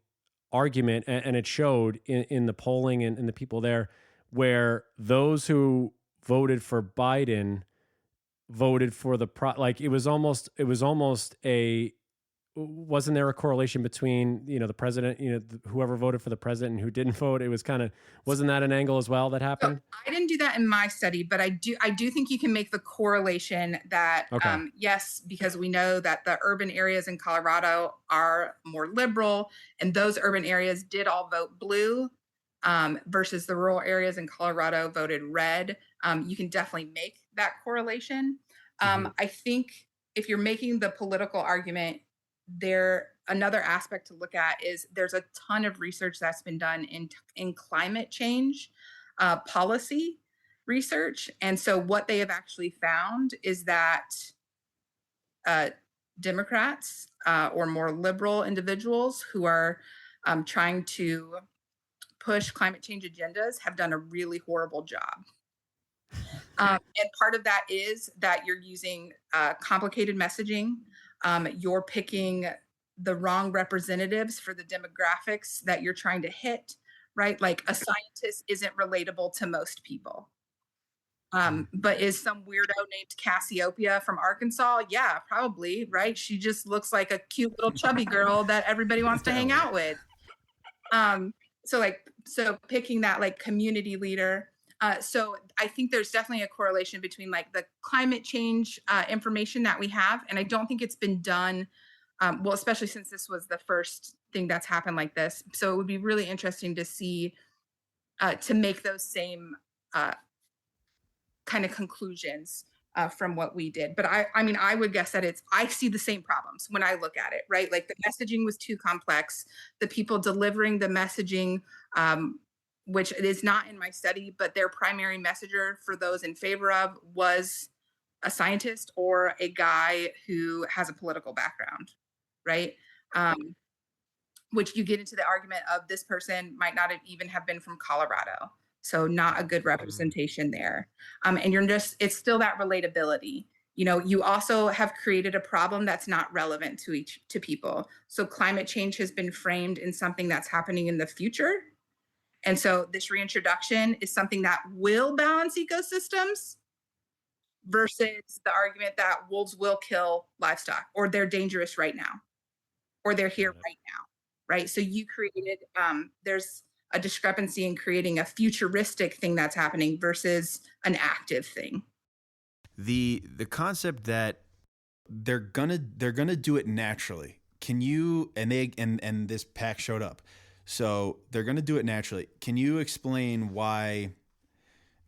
argument, and it showed in the polling and the people there, where those who voted for Biden voted for it was almost wasn't there a correlation between the president, whoever voted for the president and who didn't vote? It was wasn't that an angle as well that happened? So I didn't do that in my study, but I do think you can make the correlation that yes, because we know that the urban areas in Colorado are more liberal, and those urban areas did all vote blue, versus the rural areas in Colorado voted red. You can definitely make that correlation. I think if you're making the political argument, another aspect to look at is there's a ton of research that's been done in climate change policy research. And so what they have actually found is that Democrats or more liberal individuals who are trying to push climate change agendas have done a really horrible job. And part of that is that you're using complicated messaging. You're picking the wrong representatives for the demographics that you're trying to hit, right? Like a scientist isn't relatable to most people. But is some weirdo named Cassiopeia from Arkansas? Yeah, probably, right? She just looks like a cute little chubby girl that everybody wants to hang out with. So picking that like community leader. So I think there's definitely a correlation between like the climate change information that we have, and I don't think it's been done well, especially since this was the first thing that's happened like this. So it would be really interesting to see to make those same kind of conclusions from what we did. But I mean, I would guess that I see the same problems when I look at it, right? Like the messaging was too complex. The people delivering the messaging, which it is not in my study, but their primary messenger for those in favor of was a scientist or a guy who has a political background, right? Which you get into the argument of this person might not even have been from Colorado. So not a good representation there. And it's still that relatability. You know, you also have created a problem that's not relevant to people. So climate change has been framed in something that's happening in the future. And so this reintroduction is something that will balance ecosystems versus the argument that wolves will kill livestock, or they're dangerous right now, or they're here right now, right? So you created, there's a discrepancy in creating a futuristic thing that's happening versus an active thing. The concept that they're gonna do it naturally. Can you and this pack showed up, so they're gonna do it naturally. Can you explain why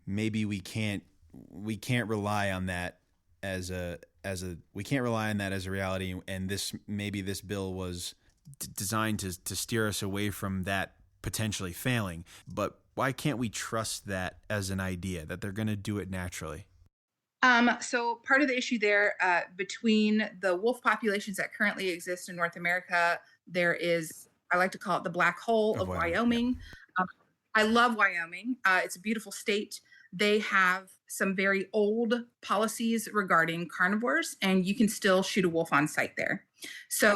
maybe we can't rely on that as a reality, and this bill was designed to steer us away from that potentially failing, but why can't we trust that as an idea that they're going to do it naturally? So part of the issue there between the wolf populations that currently exist in North America, there is, I like to call it the black hole of Wyoming. Yeah. I love Wyoming. It's a beautiful state. They have some very old policies regarding carnivores, and you can still shoot a wolf on site there. So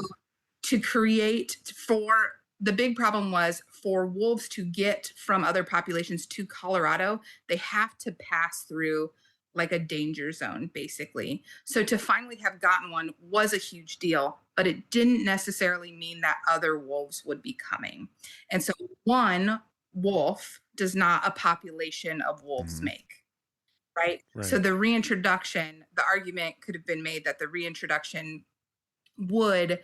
the big problem was for wolves to get from other populations to Colorado, they have to pass through like a danger zone, basically. So to finally have gotten one was a huge deal, but it didn't necessarily mean that other wolves would be coming. And so one wolf does not a population of wolves make, right? So the reintroduction, the argument could have been made that the reintroduction would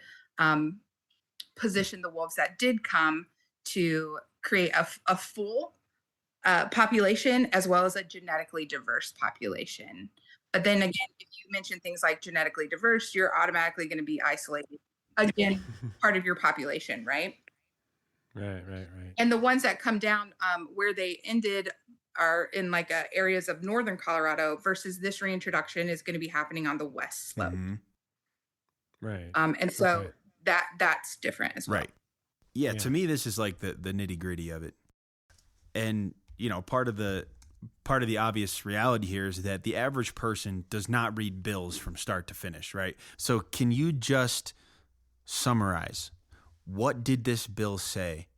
position the wolves that did come to create a full population as well as a genetically diverse population. But then again, if you mention things like genetically diverse, you're automatically going to be isolated. Again, part of your population, right? Right. And the ones that come down where they ended are in like areas of northern Colorado versus this reintroduction is going to be happening on the west slope. Mm-hmm. Right. And so that's different as well. Right. Yeah, to me, this is like the nitty gritty of it. And, you know, part of the obvious reality here is that the average person does not read bills from start to finish, right? So can you just summarize, what did this bill say?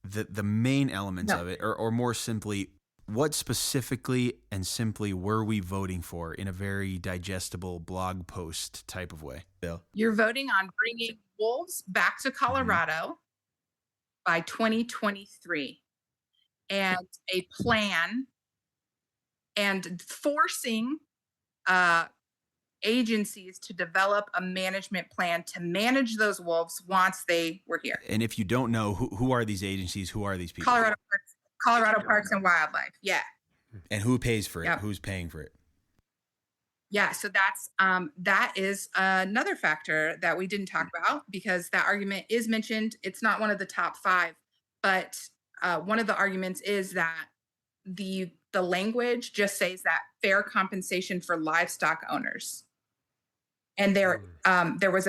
The main elements of it, or more simply, what specifically and simply were we voting for in a very digestible blog post type of way, Bill? You're voting on bringing wolves back to Colorado by 2023, and a plan and forcing agencies to develop a management plan to manage those wolves once they were here. And if you don't know, who are these agencies? Who are these people? Colorado Parks and Wildlife. Yeah. And who pays for it? Yep. Who's paying for it? Yeah. So that is another factor that we didn't talk about, because that argument is mentioned. It's not one of the top 5, but one of the arguments is that the language just says that fair compensation for livestock owners. And there was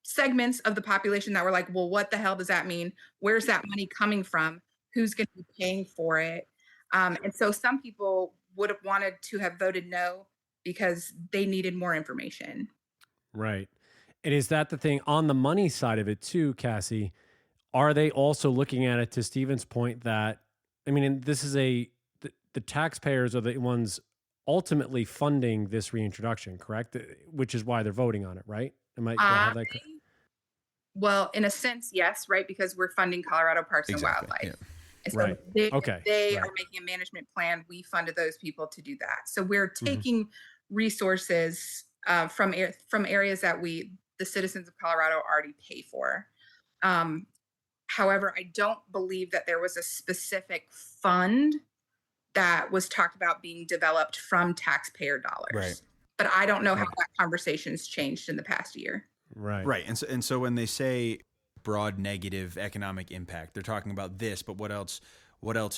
segments of the population that were like, well, what the hell does that mean? Where's that money coming from? Who's going to be paying for it? And so some people would have wanted to have voted no because they needed more information. Right. And is that the thing on the money side of it too, Cassie? Are they also looking at it to Stephen's point that, I mean, and this is the taxpayers are the ones ultimately funding this reintroduction, correct? Which is why they're voting on it, right? Do I have that correct? Well, in a sense, yes, right? Because we're funding Colorado Parks and Wildlife. Yeah. And so Right. they Right. are making a management plan. We funded those people to do that. So we're taking resources from areas that the citizens of Colorado already pay for. However, I don't believe that there was a specific fund that was talked about being developed from taxpayer dollars. Right. But I don't know how that conversation's changed in the past year. Right. Right. And so when they say broad negative economic impact, they're talking about this, but what else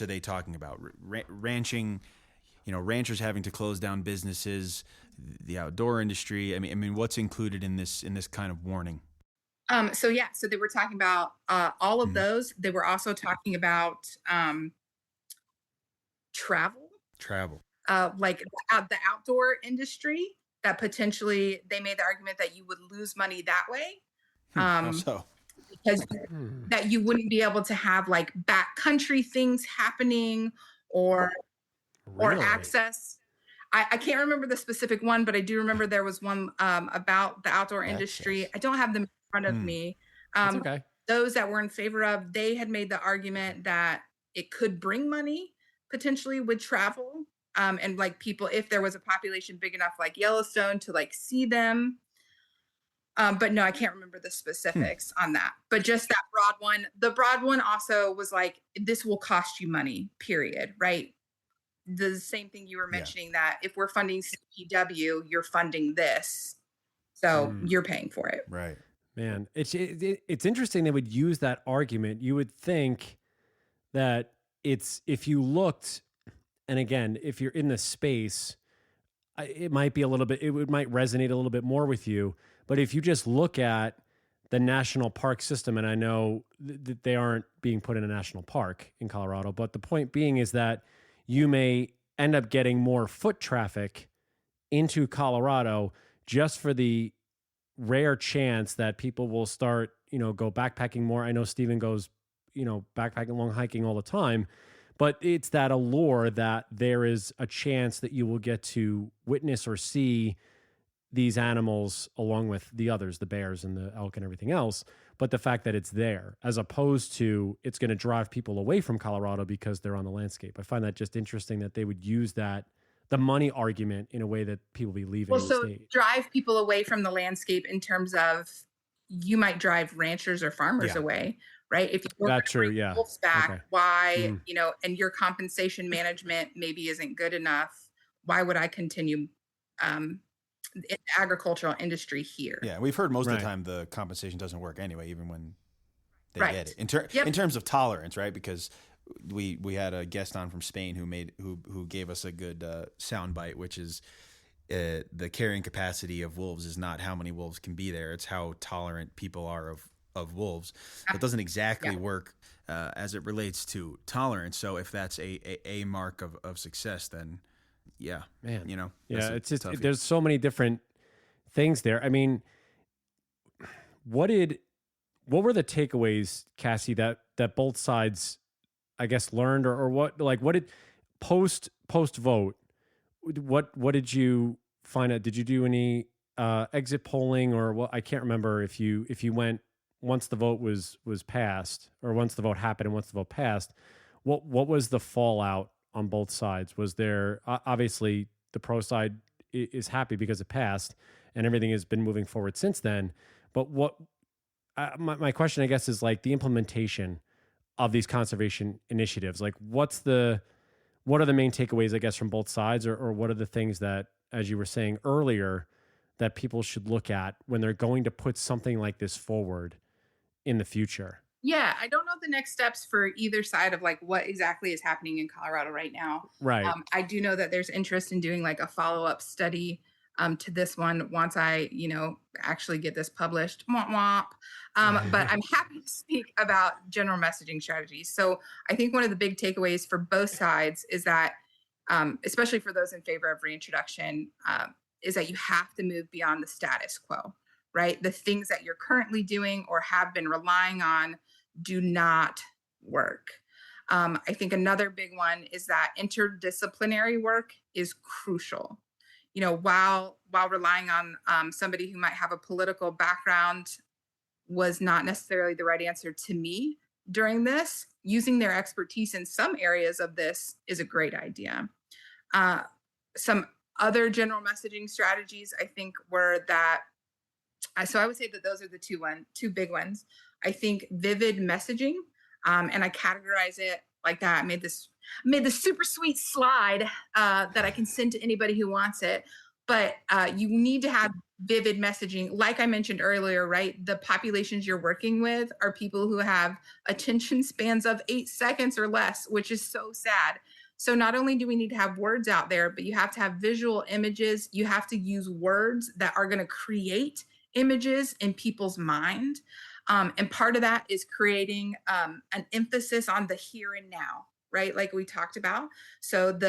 are they talking about? Ranching, ranchers having to close down businesses, the outdoor industry. I mean, what's included in this kind of warning? So they were talking about all of those. They were also talking about travel, like the outdoor industry, that potentially they made the argument that you would lose money that way. Because that you wouldn't be able to have like backcountry things happening or access. I can't remember the specific one, but I do remember there was one about the outdoor industry. I don't have them in front of me. That's okay. Those that were in favor of, they had made the argument that it could bring money potentially with travel. And like people, if there was a population big enough like Yellowstone to like see them. But no, I can't remember the specifics on that. But just that broad one. The broad one also was like, this will cost you money, period, right? The same thing you were mentioning, that if we're funding CPW, you're funding this. So you're paying for it. Right. Man, it's interesting they would use that argument. You would think that if you looked, and again, if you're in the space, it might be a little bit, it might resonate a little bit more with you. But if you just look at the national park system, and I know that they aren't being put in a national park in Colorado, but the point being is that you may end up getting more foot traffic into Colorado just for the rare chance that people will start, go backpacking more. I know Stephen goes, backpacking, long hiking all the time, but it's that allure that there is a chance that you will get to witness or see these animals along with the others, the bears and the elk and everything else. But the fact that it's there, as opposed to it's going to drive people away from Colorado because they're on the landscape. I find that just interesting that they would use the money argument in a way that people be leaving the state. Drive people away from the landscape in terms of you might drive ranchers or farmers away, right? If you that's true, yeah. Wolves back, why, and your compensation management maybe isn't good enough. Why would I continue the agricultural industry here? Yeah, we've heard most of the time the compensation doesn't work anyway, even when they get it. In terms of tolerance, right? Because we had a guest on from Spain who gave us a good soundbite, which is the carrying capacity of wolves is not how many wolves can be there; it's how tolerant people are of wolves. That doesn't exactly work as it relates to tolerance. So if that's a mark of success, then yeah, man, it's just there's so many different things there. I mean, what were the takeaways, Cassie, that both sides, I guess, learned, or what did post vote? What did you find out? Did you do any exit polling, or what? I can't remember if you went once the vote was passed, or once the vote happened and once the vote passed. What was the fallout on both sides? Was there obviously the pro side is happy because it passed and everything has been moving forward since then. But my question, I guess, is like the implementation of these conservation initiatives. Like what are the main takeaways, I guess, from both sides, or what are the things that, as you were saying earlier, that people should look at when they're going to put something like this forward in the future? Yeah, I don't know the next steps for either side of like what exactly is happening in Colorado right now. Right. I do know that there's interest in doing like a follow-up study to this one once I, actually get this published. Womp womp. But I'm happy to speak about general messaging strategies. So I think one of the big takeaways for both sides is that, especially for those in favor of reintroduction, is that you have to move beyond the status quo, right? The things that you're currently doing or have been relying on do not work. I think another big one is that interdisciplinary work is crucial. While relying on somebody who might have a political background was not necessarily the right answer to me during this, using their expertise in some areas of this is a great idea. Some other general messaging strategies, I think, were that, so I would say that those are the two big ones. I think vivid messaging, and I categorize it like that. I made this super sweet slide that I can send to anybody who wants it. But you need to have vivid messaging. Like I mentioned earlier, right? The populations you're working with are people who have attention spans of 8 seconds or less, which is so sad. So not only do we need to have words out there, but you have to have visual images. You have to use words that are going to create images in people's mind. And part of that is creating an emphasis on the here and now, right? Like we talked about. So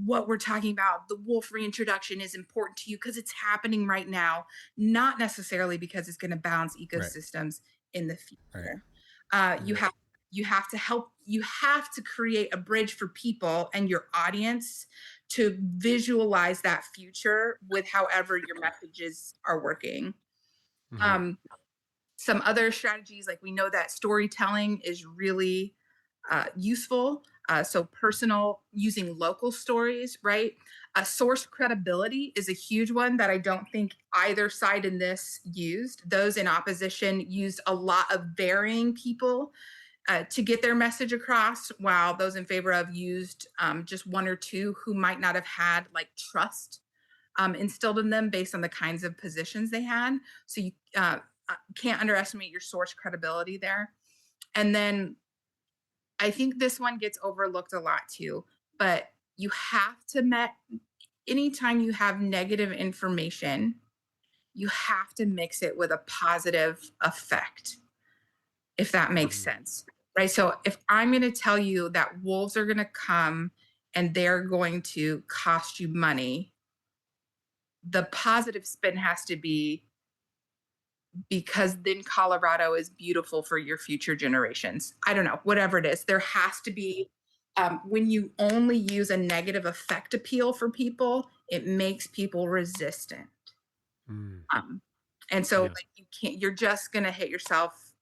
what we're talking about, the wolf reintroduction, is important to you because it's happening right now, not necessarily because it's going to balance ecosystems in the future. Right. You have to create a bridge for people and your audience to visualize that future with however your messages are working. Mm-hmm. Some other strategies, like we know that storytelling is really useful. So personal, using local stories, right? Source credibility is a huge one that I don't think either side in this used. Those in opposition used a lot of varying people to get their message across, while those in favor of used just one or two who might not have had like trust instilled in them based on the kinds of positions they had. So you can't underestimate your source credibility there. And then I think this one gets overlooked a lot too, but you have to anytime you have negative information, you have to mix it with a positive effect, if that makes sense, right? So if I'm going to tell you that wolves are going to come and they're going to cost you money, the positive spin has to be, because then Colorado is beautiful for your future generations. I don't know, whatever it is. There has to be, when you only use a negative effect appeal for people, it makes people resistant. And so like you're just going to hit yourself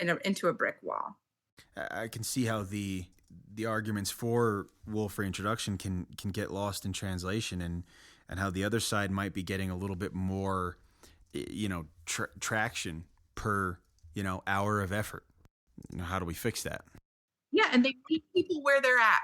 into a brick wall. I can see how the arguments for wolf reintroduction can get lost in translation, and how the other side might be getting a little bit more traction per hour of effort. How do we fix that? Yeah, and they meet people where they're at,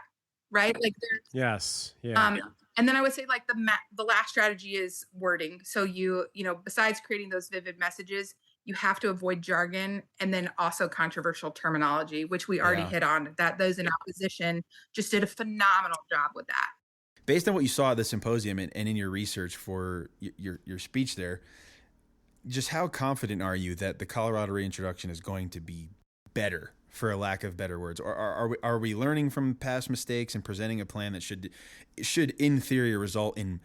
right? Like yes, yeah. And then I would say like the last strategy is wording. So you besides creating those vivid messages, you have to avoid jargon, and then also controversial terminology, which we already hit on. That those in opposition just did a phenomenal job with that. Based on what you saw at the symposium and in your research for your speech there, just how confident are you that the Colorado reintroduction is going to be better, for a lack of better words? Or are we learning from past mistakes and presenting a plan that should in theory result in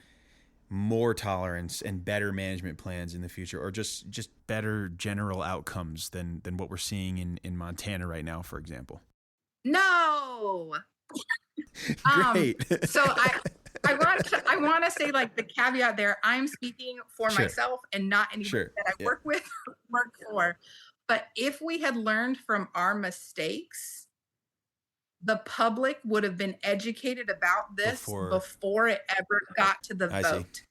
more tolerance and better management plans in the future, or just better general outcomes than what we're seeing in Montana right now, for example? No. Great. So I want to say, like, the caveat there, I'm speaking for myself and not anybody that I work with or work for. But if we had learned from our mistakes, the public would have been educated about this before it ever got to the vote.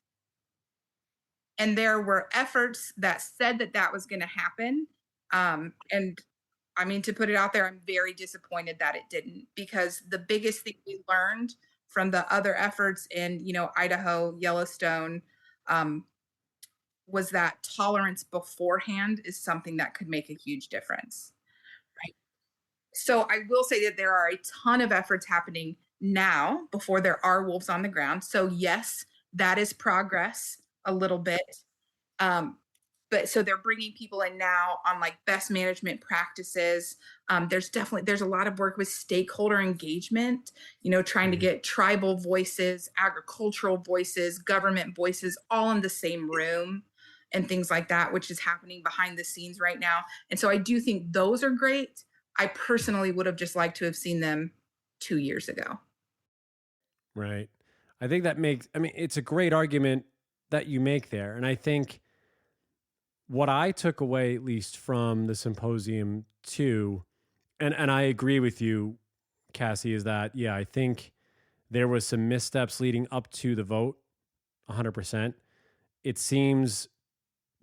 And there were efforts that said that was going to happen. And I mean, to put it out there, I'm very disappointed that it didn't, because the biggest thing we learned from the other efforts in, Idaho, Yellowstone, was that tolerance beforehand is something that could make a huge difference. Right. So I will say that there are a ton of efforts happening now before there are wolves on the ground. So yes, that is progress. a little bit. But so they're bringing people in now on like best management practices. There's a lot of work with stakeholder engagement, trying to get tribal voices, agricultural voices, government voices all in the same room and things like that, which is happening behind the scenes right now. And so I do think those are great. I personally would have just liked to have seen them 2 years ago. Right. I think it's a great argument that you make there. And I think what I took away, at least from the symposium too, and I agree with you, Cassie, is that, yeah, I think there was some missteps leading up to the vote, 100%. It seems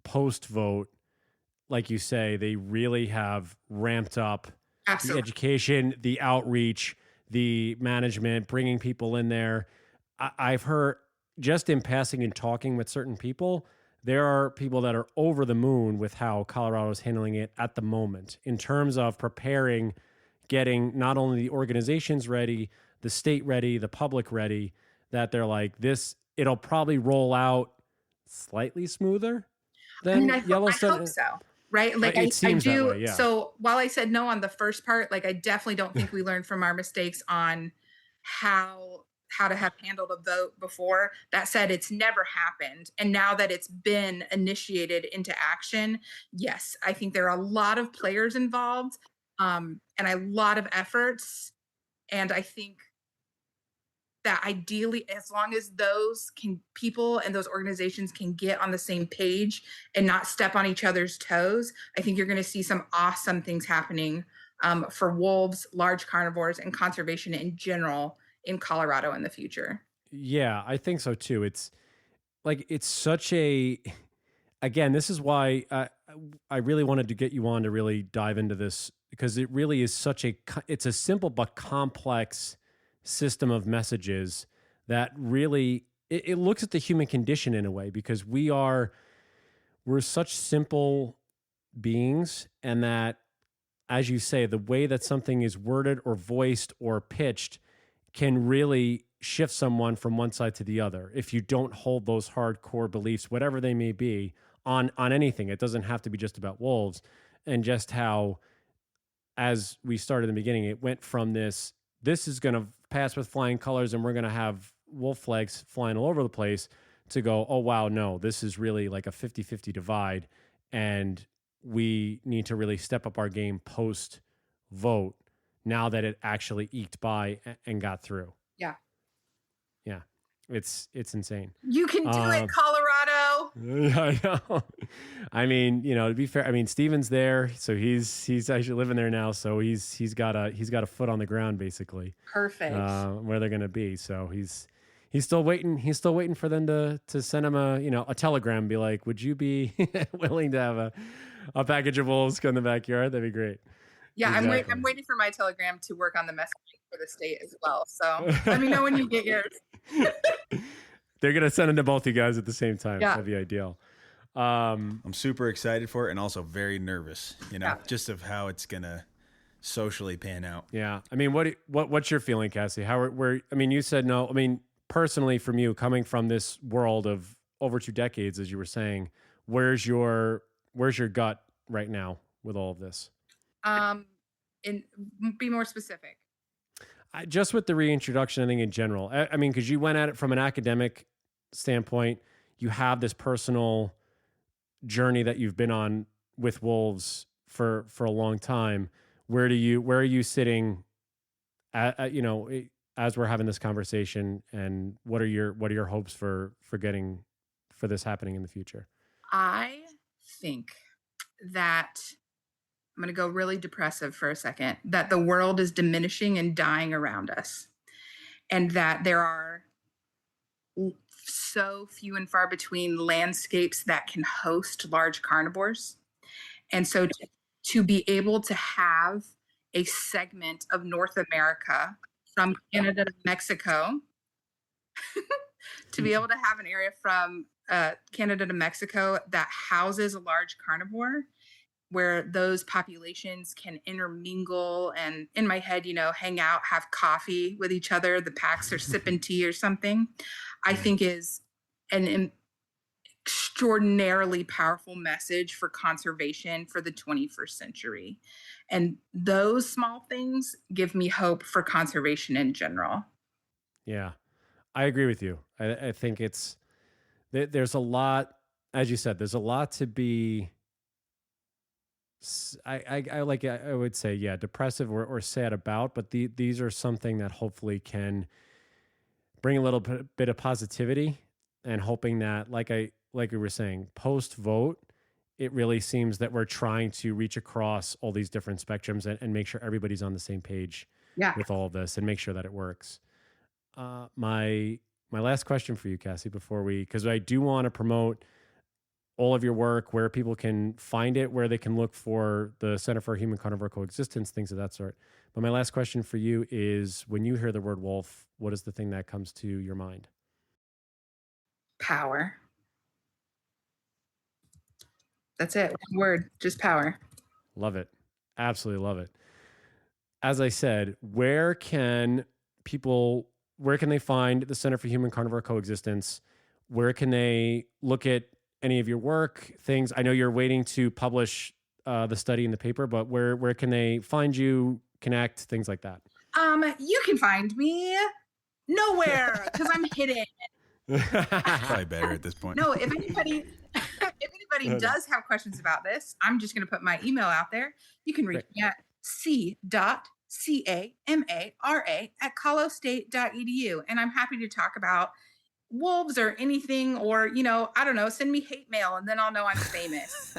post-vote, like you say, they really have ramped up the education, the outreach, the management, bringing people in there. I've heard, just in passing and talking with certain people, there are people that are over the moon with how Colorado is handling it at the moment in terms of preparing, getting not only the organizations ready, the state ready, the public ready, that they're like, it'll probably roll out slightly smoother than Yellowstone. I hope so. Right. Like it seems I do. That way, yeah. So while I said no on the first part, like I definitely don't think we learned from our mistakes on how to have handled a vote before. That said, it's never happened. And now that it's been initiated into action, yes, I think there are a lot of players involved, and a lot of efforts. And I think that ideally, as long as people and those organizations can get on the same page and not step on each other's toes, I think you're going to see some awesome things happening for wolves, large carnivores, and conservation in general in Colorado in the future. Yeah, I think so too. It's such again, this is why I really wanted to get you on to really dive into this, because it really is it's a simple but complex system of messages that really, it looks at the human condition in a way, because we're such simple beings, and that, as you say, the way that something is worded or voiced or pitched can really shift someone from one side to the other if you don't hold those hardcore beliefs, whatever they may be, on anything. It doesn't have to be just about wolves. And just how, as we started in the beginning, it went from this is going to pass with flying colors and we're going to have wolf flags flying all over the place, to go, oh, wow, no, this is really like a 50-50 divide. And we need to really step up our game post vote, now that it actually eked by and got through. Yeah. Yeah. It's insane. You can do it, Colorado. I know. I mean, to be fair, I mean, Steven's there, so he's actually living there now. So he's got a foot on the ground, basically. Perfect. Where they're going to be. So he's still waiting. He's still waiting for them to send him a telegram, be like, would you be willing to have a package of wolves go in the backyard? That'd be great. Yeah, exactly. I'm waiting for my telegram to work on the messaging for the state as well. So let me know when you get yours. They're going to send it to both you guys at the same time. Yeah. That'd be ideal. I'm super excited for it, and also very nervous, just of how it's going to socially pan out. Yeah. I mean, what's your feeling, Cassie? You said no. I mean, personally, from you, coming from this world of over 2 decades, as you were saying, where's your gut right now with all of this? And be more specific. Just with the reintroduction, I think in general. I mean, because you went at it from an academic standpoint, you have this personal journey that you've been on with wolves for a long time. Where are you sitting as we're having this conversation, and what are your hopes for this happening in the future? I think that, I'm going to go really depressive for a second, that the world is diminishing and dying around us, and that there are so few and far between landscapes that can host large carnivores. And so to be able to have a segment of North America from Canada to Mexico, to be able to have an area from Canada to Mexico that houses a large carnivore, where those populations can intermingle and, in my head, hang out, have coffee with each other. The packs are sipping tea or something, I think is extraordinarily powerful message for conservation for the 21st century. And those small things give me hope for conservation in general. Yeah, I agree with you. I think there's a lot, as you said, there's a lot to be, I would say, yeah, depressive or sad about, but these are something that hopefully can bring a little bit of positivity, and hoping that, like we were saying, post vote, it really seems that we're trying to reach across all these different spectrums and make sure everybody's on the same page with all of this, and make sure that it works. My last question for you, Cassie, because I do want to promote all of your work, where people can find it, where they can look for the Center for Human Carnivore Coexistence, things of that sort. But my last question for you is, when you hear the word wolf, what is the thing that comes to your mind? Power. That's it. One word, just power. Love it. Absolutely love it. As I said, where can they find the Center for Human Carnivore Coexistence? Where can they look at any of your work, things? I know you're waiting to publish the study in the paper, but where can they find you, connect, things like that? You can find me nowhere, because I'm hidden. Probably better at this point. No, if anybody does have questions about this, I'm just going to put my email out there. You can reach me at c.camara@colostate.edu, and I'm happy to talk about wolves or anything, or, I don't know, send me hate mail and then I'll know I'm famous.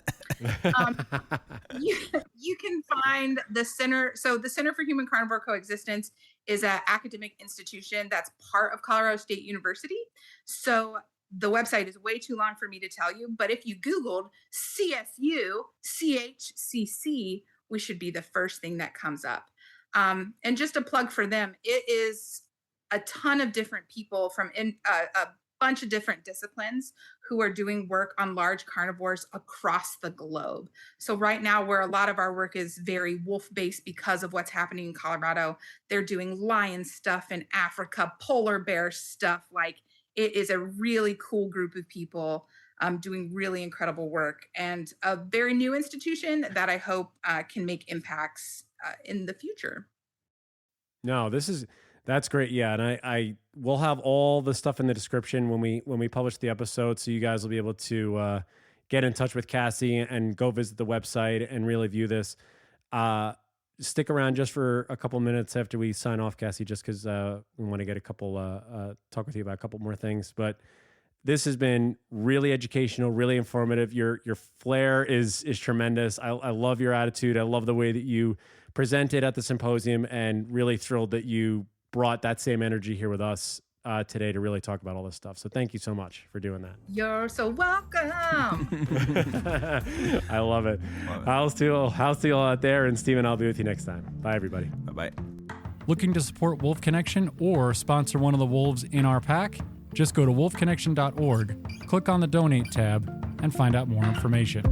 You can find the center. So the Center for Human Carnivore Coexistence is an academic institution that's part of Colorado State University. So the website is way too long for me to tell you, but if you Googled CSU CHCC, we should be the first thing that comes up. And just a plug for them, it is a ton of different people from a bunch of different disciplines who are doing work on large carnivores across the globe. So right now, where a lot of our work is very wolf-based because of what's happening in Colorado, they're doing lion stuff in Africa, polar bear stuff. Like, it is a really cool group of people doing really incredible work, and a very new institution that I hope can make impacts in the future. No, that's great. Yeah. And I will have all the stuff in the description when we publish the episode. So you guys will be able to get in touch with Cassie and go visit the website and really view this. Stick around just for a couple minutes after we sign off, Cassie, just because we want to get talk with you about a couple more things. But this has been really educational, really informative. Your flair is tremendous. I love your attitude. I love the way that you presented at the symposium, and really thrilled that you brought that same energy here with us today to really talk about all this stuff. So thank you so much for doing that. You're so welcome. I love it. How's to you all out there, and Steven, I'll be with you next time. Bye, everybody. Bye-bye. Looking to support Wolf Connection or sponsor one of the wolves in our pack? Just go to wolfconnection.org, click on the donate tab, and find out more information.